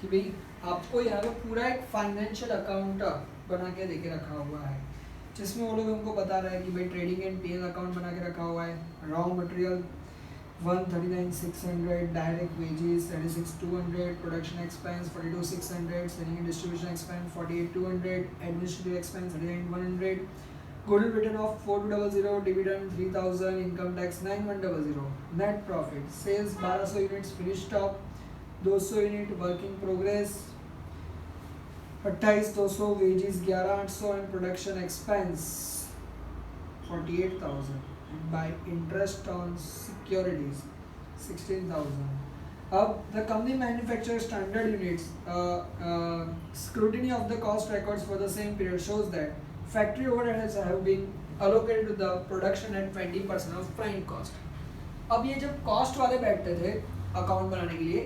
कि भाई आपको यहाँ पे पूरा एक फाइनेंशियल अकाउंट बना के देके रखा हुआ है, जिसमें वो लोग हमको बता रहे हैं कि भाई ट्रेडिंग एंड पीएल अकाउंट बना के रखा हुआ है, raw material 139,600, direct wages 36,200, production expense 42,600, selling and distribution expense 48,200, administrative expense 39,100, goodwill written off 4,200, dividend 3,000, income tax 9,100, net profit sales 1200 units, finished stock 200 unit, work in progress 28,200, wages 11,800 and production expense 48,000, by interest on securities 16,000. अब the company manufactures standard units. Scrutiny of the cost records for the same period shows that factory overheads have been allocated to the production at 20% of prime cost. अब ये जब कॉस्ट वाले बैठते थे अकाउंट बनाने के लिए,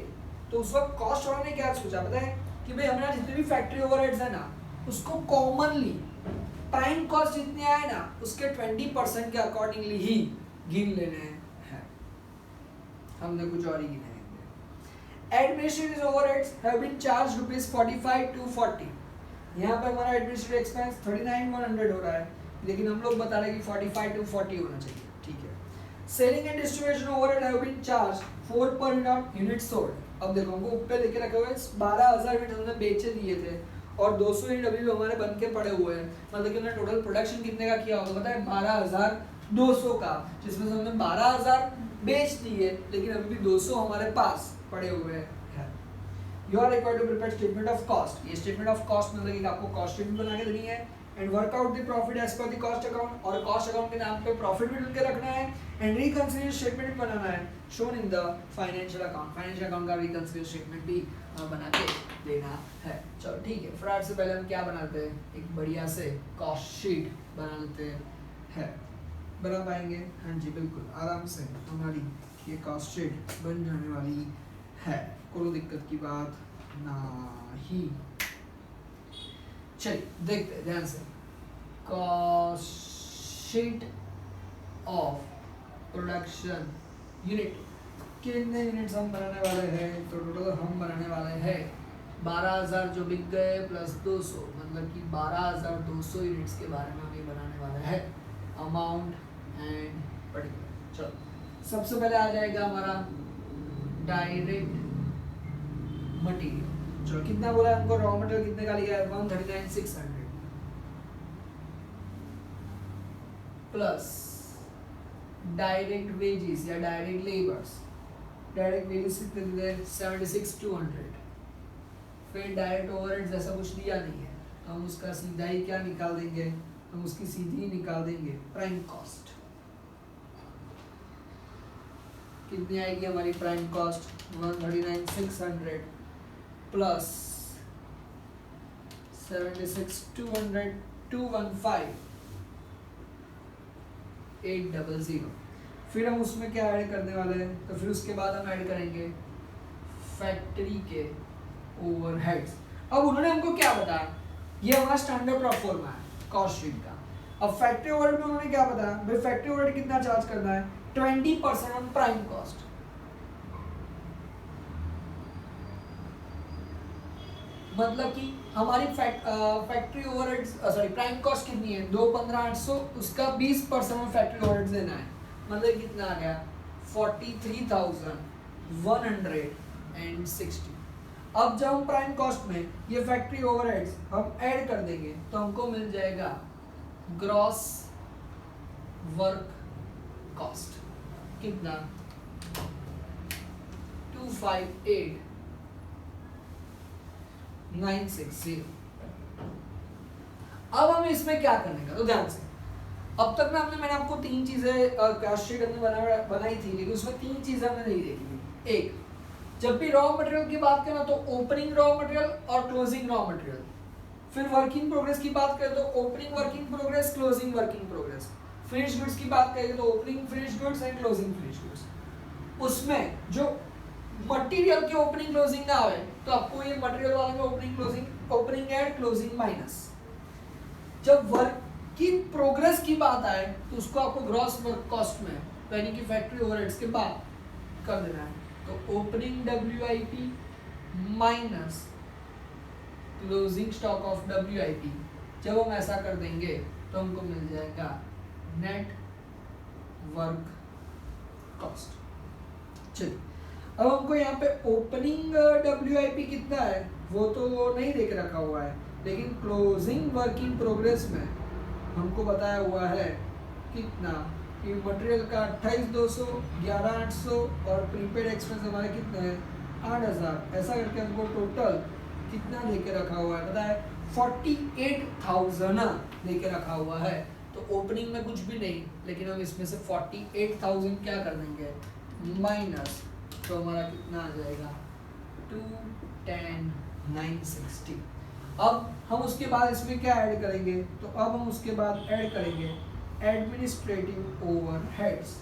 तो उस वक्त कॉस्ट वाले ने क्या सोचा पता है कि भाई हमारा जितने भी फैक्ट्री ओवरहेड्स है ना, उसको कॉमनली प्राइम कॉस्ट जितने आए ना उसके 20% के अकॉर्डिंगली ही गिन लेने हैं, हमने कुछ और ही गिने हैं। Administrative overheads have been charge ₹45,240, यहाँ पर हमारा एडमिनिस्ट्रेटिव एक्सपेंस 39,100 हो रहा है, लेकिन हम लोग बता रहे हैं कि 45,240 होना चाहिए, ठीक है। Selling and distribution overhead have been charge 4 per unit sold. अब देखो हमको ऊपर लेके रखे हुए 12,000 यूनिट हमने बेचे दिए थे और 200 यूनिट अभी भी हमारे बन के पड़े हुए हैं, मतलब कि हमने टोटल प्रोडक्शन कितने का किया होगा पता है 12,200 का, जिसमें से हमने 12,000 बेच दिए लेकिन अभी भी 200 हमारे पास पड़े हुए हैं। You are required to prepare statement of cost. ये statement of cost मतलब कि आपको cost statement बना के देनी है and work out the profit as per the cost account, और cost account के नाम पे profit भी ढूंढ के रखना है and reconciliation statement भी बनाना है shown in the financial account. Financial account का reconciliation statement भी बना के देना है। चलो ठीक है, फ्रॉड से पहले हम क्या बनाते हैं, एक बढ़िया से cost sheet बना लेते हैं। बना पाएंगे? हाँ जी बिल्कुल, आराम से हमारी ये cost sheet बन जाने वाली है, कोई दिक्कत की बात नहीं। चलिए देखते हैं ध्यान से, cost sheet of production unit, कितने यूनिट्स हम बनाने वाले हैं, तो टोटल हम बनाने वाले हैं 12,000 जो बिक गए प्लस 200, मतलब कि 12,200 यूनिट्स के बारे में हम ये बनाने वाले हैं, अमाउंट एंड पर्टिकुलर। चलो सबसे पहले आ जाएगा हमारा डायरेक्ट मटेरियल। चलो कितना बोला है हमको, रॉ मटेरियल कितने का लिया है 139,600 प्लस डायरेक्ट वेजेस या डायरेक्ट लेबर्स, डायरेक्ट वेजेस कितने दिए 76,200, फिर डायरेक्ट ओवरहेड्स ऐसा कुछ दिया नहीं है, तो हम उसका सीधा ही क्या निकाल देंगे, हम उसकी सीधी ही निकाल देंगे प्राइम कॉस्ट। कितनी आएगी हमारी प्राइम कॉस्ट 139,600 प्लस 76,200 215 800। फिर हम उसमें क्या ऐड करने वाले हैं, तो फिर उसके बाद हम ऐड करेंगे फैक्ट्री के ओवरहेड्स। अब उन्होंने हमको क्या बताया, ये हमारा स्टैंडर्ड प्रोफॉर्मा है कॉस्ट शीट का। अब फैक्ट्री ओवरहेड में उन्होंने क्या बताया, भाई फैक्ट्री ओवरहेड कितना चार्ज करना है 20% ऑन प्राइम कॉस्ट। मतलब कि हमारी factory overheads sorry prime cost कितनी है 215,800, उसका 20% में फैक्ट्री ओवरहेड्स देना है, मतलब कितना आ गया 43,160। अब जब हम प्राइम कॉस्ट में ये फैक्ट्री ओवरहेड्स हम ऐड कर देंगे तो हमको मिल जाएगा ग्रॉस वर्क कॉस्ट कितना 258,960। अब हमें इसमें क्या करने का, तो ध्यान से अब तक ना मैंने आपको तीन चीजें कॉस्ट शीट बनाई थी, लेकिन उसमें तीन चीजें हमने नहीं देखी। एक, जब भी रॉ मटेरियल की बात करें तो ओपनिंग रॉ मटेरियल और क्लोजिंग रॉ मटेरियल, फिर वर्क इन प्रोग्रेस की बात करें तो opening work in progress, closing work in progress, finish goods की बात करें तो opening finish goods and closing finish goods. उसमें जो मटेरियल की ओपनिंग क्लोजिंग ना आए तो आपको ये मटेरियल वाले में opening closing, opening add closing minus. जब वर्क की प्रोग्रेस की बात आए तो उसको आपको ग्रॉस वर्क कॉस्ट में यानी कि फैक्ट्री ओवरहेड्स के बाद कर देना है, तो opening WIP minus closing stock of WIP। जब हम ऐसा कर देंगे तो हमको मिल जाएगा नेट वर्क कॉस्ट। चलिए अब हमको यहाँ पे ओपनिंग WIP कितना है वो तो नहीं देख रखा हुआ है, लेकिन क्लोजिंग वर्क इन प्रोग्रेस में हमको बताया हुआ है कितना कि मटेरियल का 28,200, 11,800 और प्रीपेड एक्सपेंस हमारे कितने हैं 8,000। ऐसा करके हमको टोटल कितना देके रखा हुआ है पता है 48,000 देके रखा हुआ है। तो ओपनिंग में कुछ भी नहीं, लेकिन हम इसमें से 48,000 क्या कर देंगे माइनस, तो हमारा कितना आ जाएगा 210,960। अब हम उसके बाद इसमें क्या ऐड करेंगे, तो अब हम उसके बाद ऐड करेंगे एडमिनिस्ट्रेटिव ओवरहेड्स।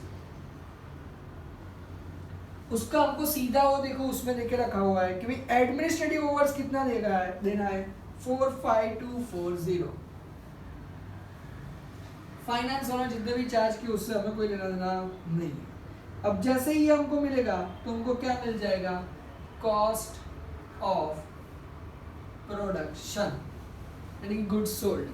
उसका हमको सीधा वो देखो उसमें देके रखा हुआ है कि भाई एडमिनिस्ट्रेटिव ओवरहेड्स कितना देना है 45240। फाइनेंस वाला जितने भी चार्ज किए उससे हमें कोई लेना देना नहीं है। अब जैसे ही हमको मिलेगा तो हमको क्या मिल जाएगा कॉस्ट ऑफ प्रोडक्शन यानी कि गुड्स सोल्ड।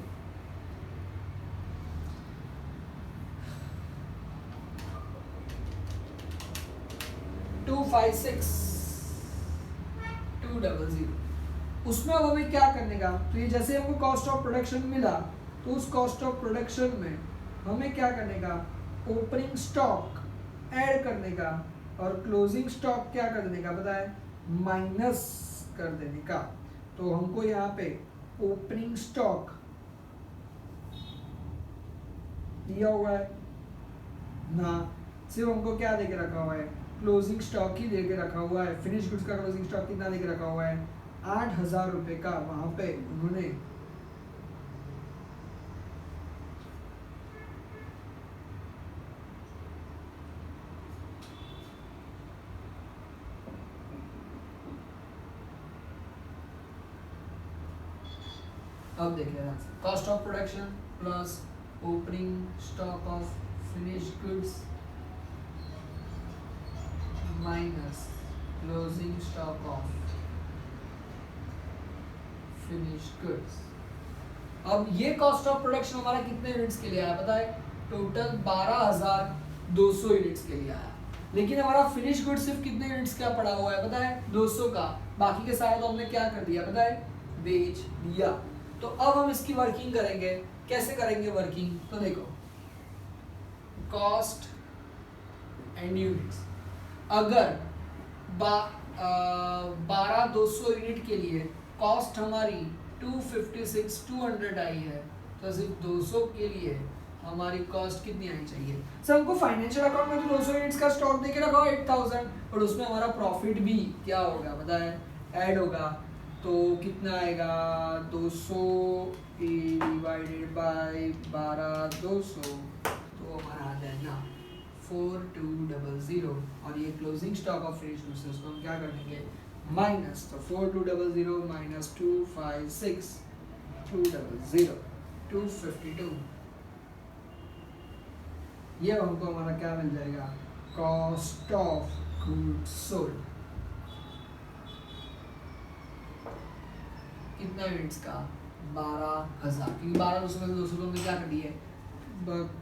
उसमें हमें क्या करने का, तो ये जैसे हमको कॉस्ट ऑफ प्रोडक्शन मिला तो उस कॉस्ट ऑफ प्रोडक्शन में हमें क्या करने का ओपनिंग स्टॉक ऐड करने का और क्लोजिंग स्टॉक क्या कर देने का पता है माइनस कर देने का। तो हमको यहाँ पे ओपनिंग स्टॉक दिया हुआ है ना, सिर्फ हमको क्या देके रखा हुआ है क्लोजिंग स्टॉक ही देके रखा हुआ है। फिनिश गुड्स का क्लोजिंग स्टॉक कितना देके रखा हुआ है 8,000 रुपए का। वहां पे उन्होंने अब देखिए cost of production plus opening stock of finish goods minus closing stock of finish goods. अब ये कॉस्ट ऑफ प्रोडक्शन हमारा कितने यूनिट्स के लिए आया पता है टोटल 12,200 यूनिट्स के लिए आया, लेकिन हमारा फिनिश गुड्स सिर्फ कितने यूनिट्स का पड़ा हुआ है पता है 200 का। बाकी के सारे तो हमने क्या कर दिया पता है बेच दिया। तो अब हम इसकी वर्किंग करेंगे, कैसे करेंगे वर्किंग, तो देखो कॉस्ट एंड यूनिट्स। अगर 12,200 यूनिट के लिए कॉस्ट हमारी 256,200 आई है, तो सिर्फ 200 के लिए हमारी कॉस्ट कितनी आनी चाहिए। सर हमको फाइनेंशियल अकाउंट में तो 200 यूनिट्स का स्टॉक देके रखा हो 8,000, और उसमें हमारा प्रॉफिट भी क्या होगा पता है ऐड होगा। तो कितना आएगा 200 डिवाइडेड बाय 12,200, तो हमारा आ जाएगा 4,200। और ये closing stock of finish goods है उसको हम क्या कर देंगे माइनस, तो 4,200 माइनस 256,200 252। ये हमको हमारा क्या मिल जाएगा कॉस्ट ऑफ गुड्स सोल्ड। कितना यूनिट्स का 12,000, क्योंकि 12 में क्या कर दिए,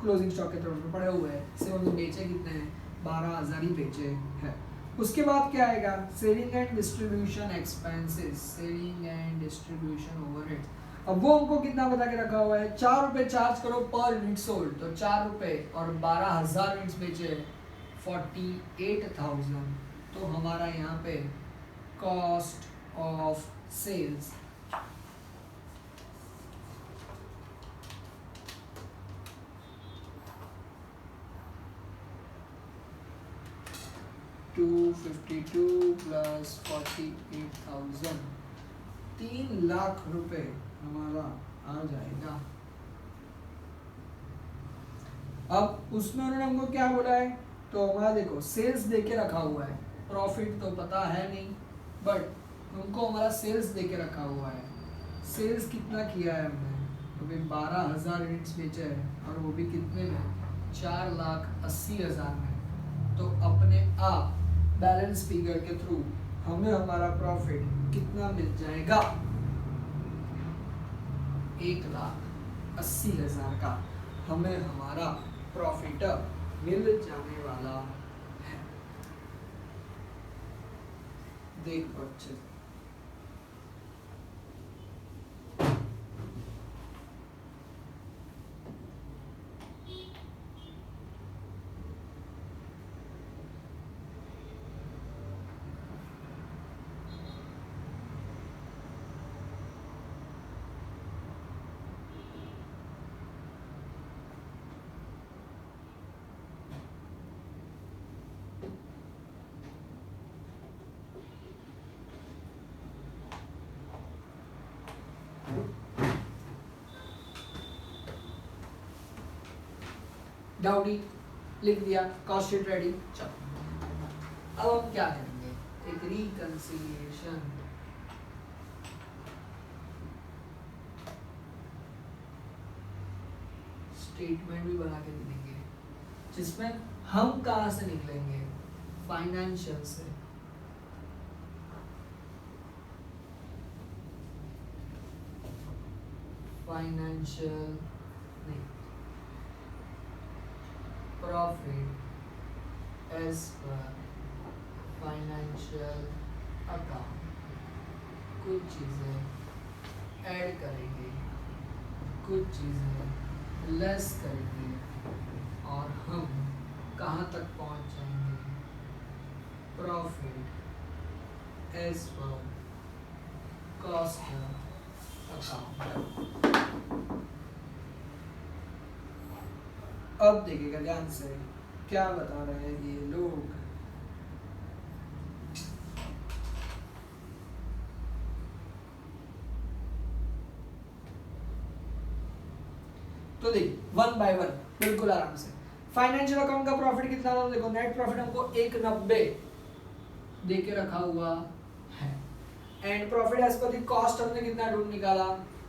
क्लोजिंग स्टॉक के तौर पर पड़े हुए हैं, सिर्फ हमने बेचे कितने हैं, 12,000 ही बेचे हैं। उसके बाद क्या आएगा, selling and distribution expenses, selling and distribution overheads. अब वो हमको कितना बता के रखा हुआ है, 4 रुपए चार्ज करो पर यूनिट सोल्ड, तो 4 रुपए और 12,000 यूनिट्स बेचे 48,000, तो हमारा यहाँ पे cost of sales 252 plus 48,000, 3 lakh रुपए हमारा आ जाएगा। अब उसमें उन्होंने हमको क्या बोला है, तो हमारा देखो सेल्स देके रखा हुआ है, प्रॉफिट तो पता है नहीं, बट उनको हमारा सेल्स देके रखा हुआ है। सेल्स कितना किया है हमने, तो भी 12,000 यूनिट्स बेचे हैं, और वो भी कितने में, 4,80,000 में। तो अपने आप बैलेंस फिगर के थ्रू हमें हमारा प्रॉफिट कितना मिल जाएगा, 1,80,000 का हमें हमारा प्रॉफिट मिल जाने वाला है। देख बच्चे, डाउडी लिख दिया, कॉस्ट शीट रेडी। चलो अब हम क्या करेंगे, एक रिकंसिलिएशन स्टेटमेंट भी बना के देंगे, जिसमें हम कहाँ से निकलेंगे, फाइनेंशियल से। फाइनेंशियल नहीं, profit as per financial account, कुछ चीज़ें ऐड करेंगे, कुछ चीज़ें लेस करेंगे, और हम कहाँ तक पहुँच जाएंगे, profit as per cost account. अब देखिएगा ध्यान से क्या बता रहे हैं ये लोग। तो देखिए 1 बाय 1 बिल्कुल आराम से। फाइनेंशियल अकाउंट का प्रॉफिट कितना था, देखो नेट प्रॉफिट हमको 190 दे के रखा हुआ है, and profit as per the cost हमने कितना ढूंढ निकाला,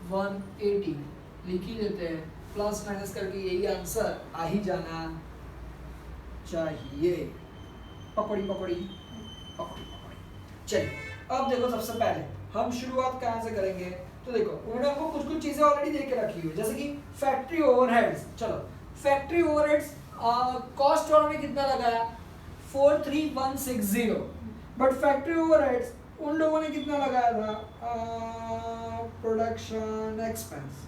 180 लिख ही देते हैं, प्लस माइनस करके यही आंसर आ ही जाना चाहिए। पकड़ी पकड़ी पकड़ी पकड़ी। चलिए अब देखो, सबसे पहले हम शुरुआत कहाँ से करेंगे, तो देखो उन्होंने हमको कुछ कुछ चीजें ऑलरेडी दे के रखी हुई, जैसे कि फैक्ट्री ओवरहेड्स। चलो फैक्ट्री ओवरहेड्स कॉस्ट उन्होंने कितना लगाया, 43,160, बट फैक्ट्री ओवरहेड्स उन लोगों ने कितना लगाया था, प्रोडक्शन एक्सपेंस,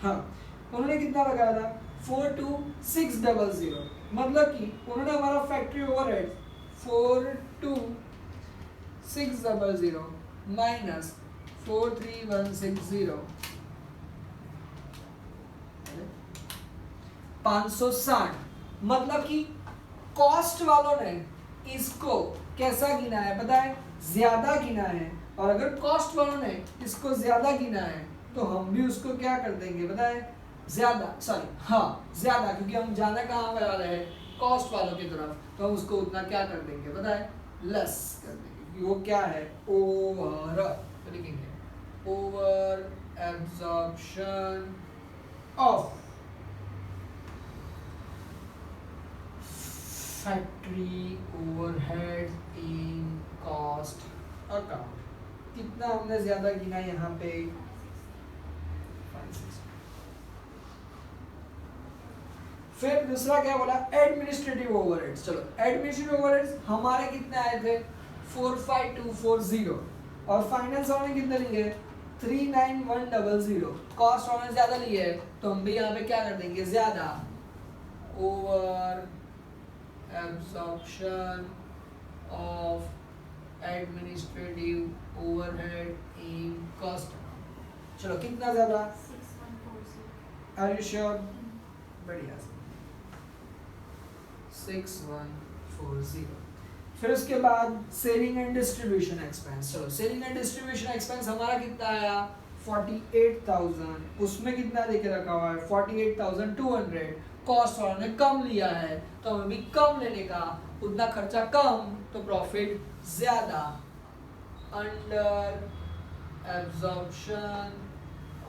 हाँ उन्होंने कितना लगाया था, 42,600, मतलब कि उन्होंने हमारा फैक्ट्री ओवरहेड 42,600 माइनस 43,160 560, मतलब कि कॉस्ट वालों ने इसको कैसा गिना है पता है, ज्यादा गिना है, और अगर कॉस्ट वालों ने इसको ज्यादा गिना है तो हम भी उसको क्या कर देंगे पता है, ज्यादा, सॉरी हाँ ज्यादा, क्योंकि हम जाना कहाँ वाले हैं, कॉस्ट वालों की तरफ, तो हम उसको उतना क्या कर देंगे पता है, लेस कर देंगे, क्योंकि वो क्या है, ओवर, तो लिखेंगे over absorption of factory overhead in cost account. कितना हमने ज्यादा गिना यहाँ पे, फिर दूसरा क्या बोला, एडमिनिस्ट्रेटिव ओवरहेड्स। चलो एडमिनिस्ट्रेटिव ओवरहेड्स हमारे कितने आए थे 45240 और फाइनेंस वाले कितने लिए 39100। कॉस्ट वाले ज्यादा लिए है तो हम भी यहाँ पे क्या कर देंगे ज्यादा, over absorption of administrative overhead in cost. चलो कितना ज्यादा,
6140।
Are you sure? बढ़िया, 6140। फिर उसके बाद सेलिंग एंड डिस्ट्रीब्यूशन एक्सपेंस। चलो सेलिंग एंड डिस्ट्रीब्यूशन एक्सपेंस हमारा कितना आया 48,000, उसमें कितना लेके रखा हुआ है 48,200। कॉस्ट वालों ने कम लिया है तो हमें भी कम लेने का, उतना खर्चा कम तो प्रॉफिट ज्यादा। Under absorption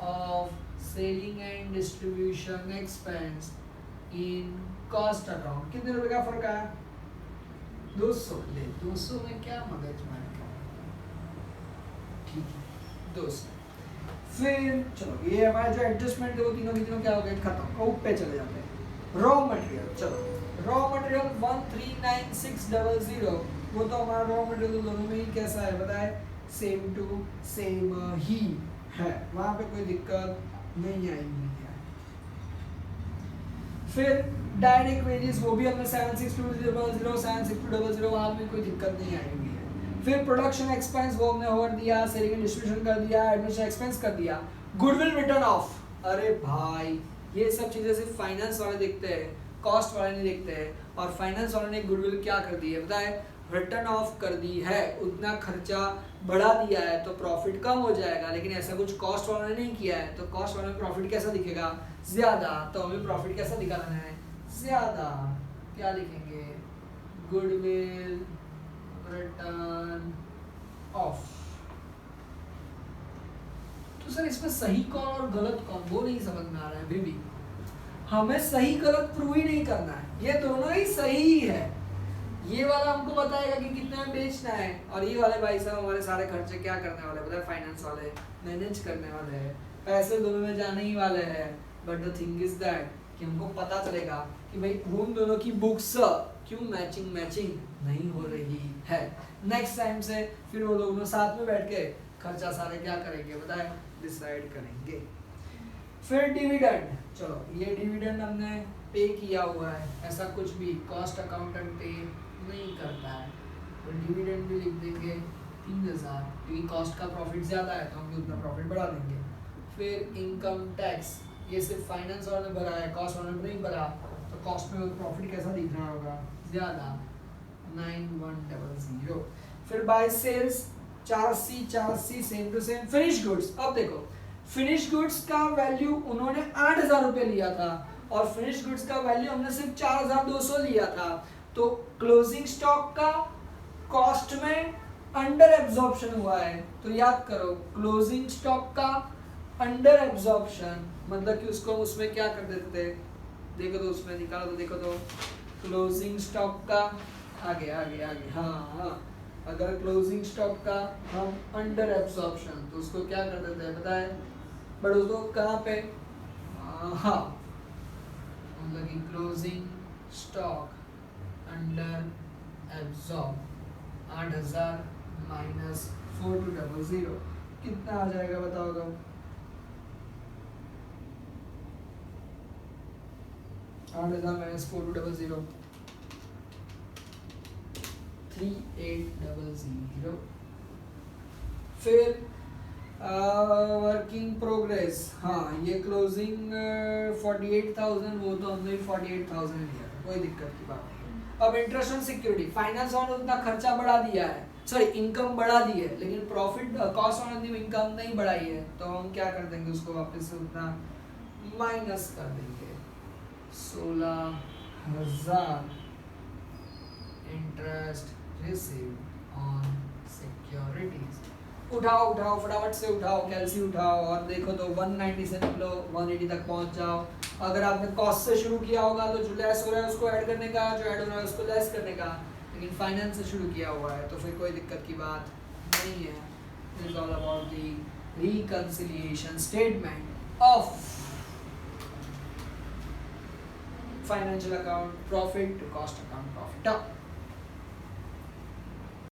of selling and distribution expense in cost account कितने रुपए का फर्क आया 200। ले 200 में क्या मगज मार का, ठीक है 200। फिर चलो ये हमारे जो एडजस्टमेंट है वो तीनों की तीनों क्या हो गए खत्म, ऊपर पे चले जाते हैं। रॉ मटेरियल, चलो रॉ मटेरियल 139,600, वो तो हमारा रॉ मटेरियल दोनों में ही कैसा है बताए, सेम टू सेम ही है, वहां पे कोई दिक्कत नहीं आएगी। फिर डायरेक्ट वेजेस वो भी हमने 76200 76200, वहां में कोई दिक्कत नहीं आएगी। फिर प्रोडक्शन एक्सपेंस वो हमने ओवर दिया, सेलिंग एंड डिस्ट्रीब्यूशन कर दिया, एडमिनिस्ट्रेशन एक्सपेंस कर दिया, गुडविल रिटर्न ऑफ। अरे भाई ये सब चीजें सिर्फ फाइनेंस वाले देखते हैं, कॉस्ट वाले नहीं देखते हैं। और फाइनेंस वाले ने गुडविल क्या कर दी है बताए, रिटर्न ऑफ कर दी है, उतना खर्चा बढ़ा दिया है तो प्रॉफिट कम हो जाएगा। लेकिन ऐसा कुछ कॉस्ट वालों ने नहीं किया है तो कॉस्ट वालों में प्रॉफिट कैसा दिखेगा ज्यादा, तो हमें प्रॉफिट कैसा दिखाना है ज्यादा। क्या लिखेंगे, गुडविल रिटर्न ऑफ। तो सर इसमें सही कौन और गलत कौन वो नहीं समझ में आ रहा है अभी भी। हमें सही गलत प्रूव ही नहीं करना है, ये दोनों ही सही ही है। ये वाला हमको बताएगा कि कितने में बेचना है और ये वाले भाई साहब हमारे सारे खर्चे क्या करने वाले बताए, फाइनेंस वाले मैनेज करने वाले हैं, पैसे दोनों में जाने ही वाले हैं। But the thing is that कि हमको पता चलेगा कि भाई उन दोनों की बुक्स क्यों मैचिंग नहीं हो रही है। नेक्स्ट टाइम से फिर वो दोनों साथ में बैठ के खर्चा सारे क्या करेंगे बताए, डिसाइड करेंगे। फिर डिविडेंड, चलो ये डिविडेंड हमने पे किया हुआ है, ऐसा कुछ भी कॉस्ट अकाउंटेंट पे नहीं करता है तो डिविडेंड भी लिख देंगे 3000, क्योंकि कॉस्ट का प्रॉफिट ज़्यादा है तो हम भी उतना प्रॉफिट बढ़ा देंगे। फिर इनकम टैक्स, ये सिर्फ फाइनेंस वाले ने भरा है, कॉस्ट वाले ने नहीं भरा, तो कॉस्ट में प्रॉफिट कैसा दिख रहा होगा ज़्यादा 9100। फिर by sales 84 same to same. Finish goods, अब देखो फिनिश गुड्स का वैल्यू उन्होंने 8000 रुपये लिया था और फिनिश गुड्स का वैल्यू हमने सिर्फ 4200 लिया था, तो क्लोजिंग स्टॉक का कॉस्ट में अंडर एब्जॉर्प्शन हुआ है। तो याद करो क्लोजिंग स्टॉक का अंडर एब्जॉर्प्शन मतलब कि उसको उसमें क्या कर देते थे, देखो तो उसमें निकालो तो देखो तो क्लोजिंग स्टॉक का आगे हाँ अगर क्लोजिंग स्टॉक का हम अंडर एब्जॉर्प्शन तो उसको क्या कर देते हैं बताए, बट उसको कहाँ पे हाँ मतलब कि closing stock under absorb 8000 minus 4200 कितना आ जाएगा बताओ तो 8000 माइनस 4200 3800। फिर वर्किंग प्रोग्रेस, हाँ ये क्लोजिंग 48,000 वो तो हमने 48,000 लिया था, कोई दिक्कत की बात नहीं। अब इंटरेस्ट ऑन सिक्योरिटी, फाइनेंस वालों ने उतना खर्चा बढ़ा दिया है, सॉरी इनकम बढ़ा दी है, लेकिन प्रॉफिट कॉस्ट वालों ने इनकम नहीं बढ़ाई है, तो हम क्या कर देंगे उसको वापस से उतना माइनस कर देंगे 16,000 इंटरेस्ट रिसीव्ड ऑन सिक्योरिटीज। उठाओ फटाफट से उठाओ, कैलसी उठाओ और देखो तो 190 से निकलो 180 तक पहुंच जाओ। अगर आपने कॉस्ट से शुरू किया होगा तो जो लेस हो रहा है उसको ऐड करने का, जो ऐड हो रहा है उसको लेस करने का, लेकिन फाइनेंस से शुरू किया हुआ है तो फिर कोई दिक्कत की बात नहीं है। This is all about the reconciliation statement of financial account profit to cost account profit.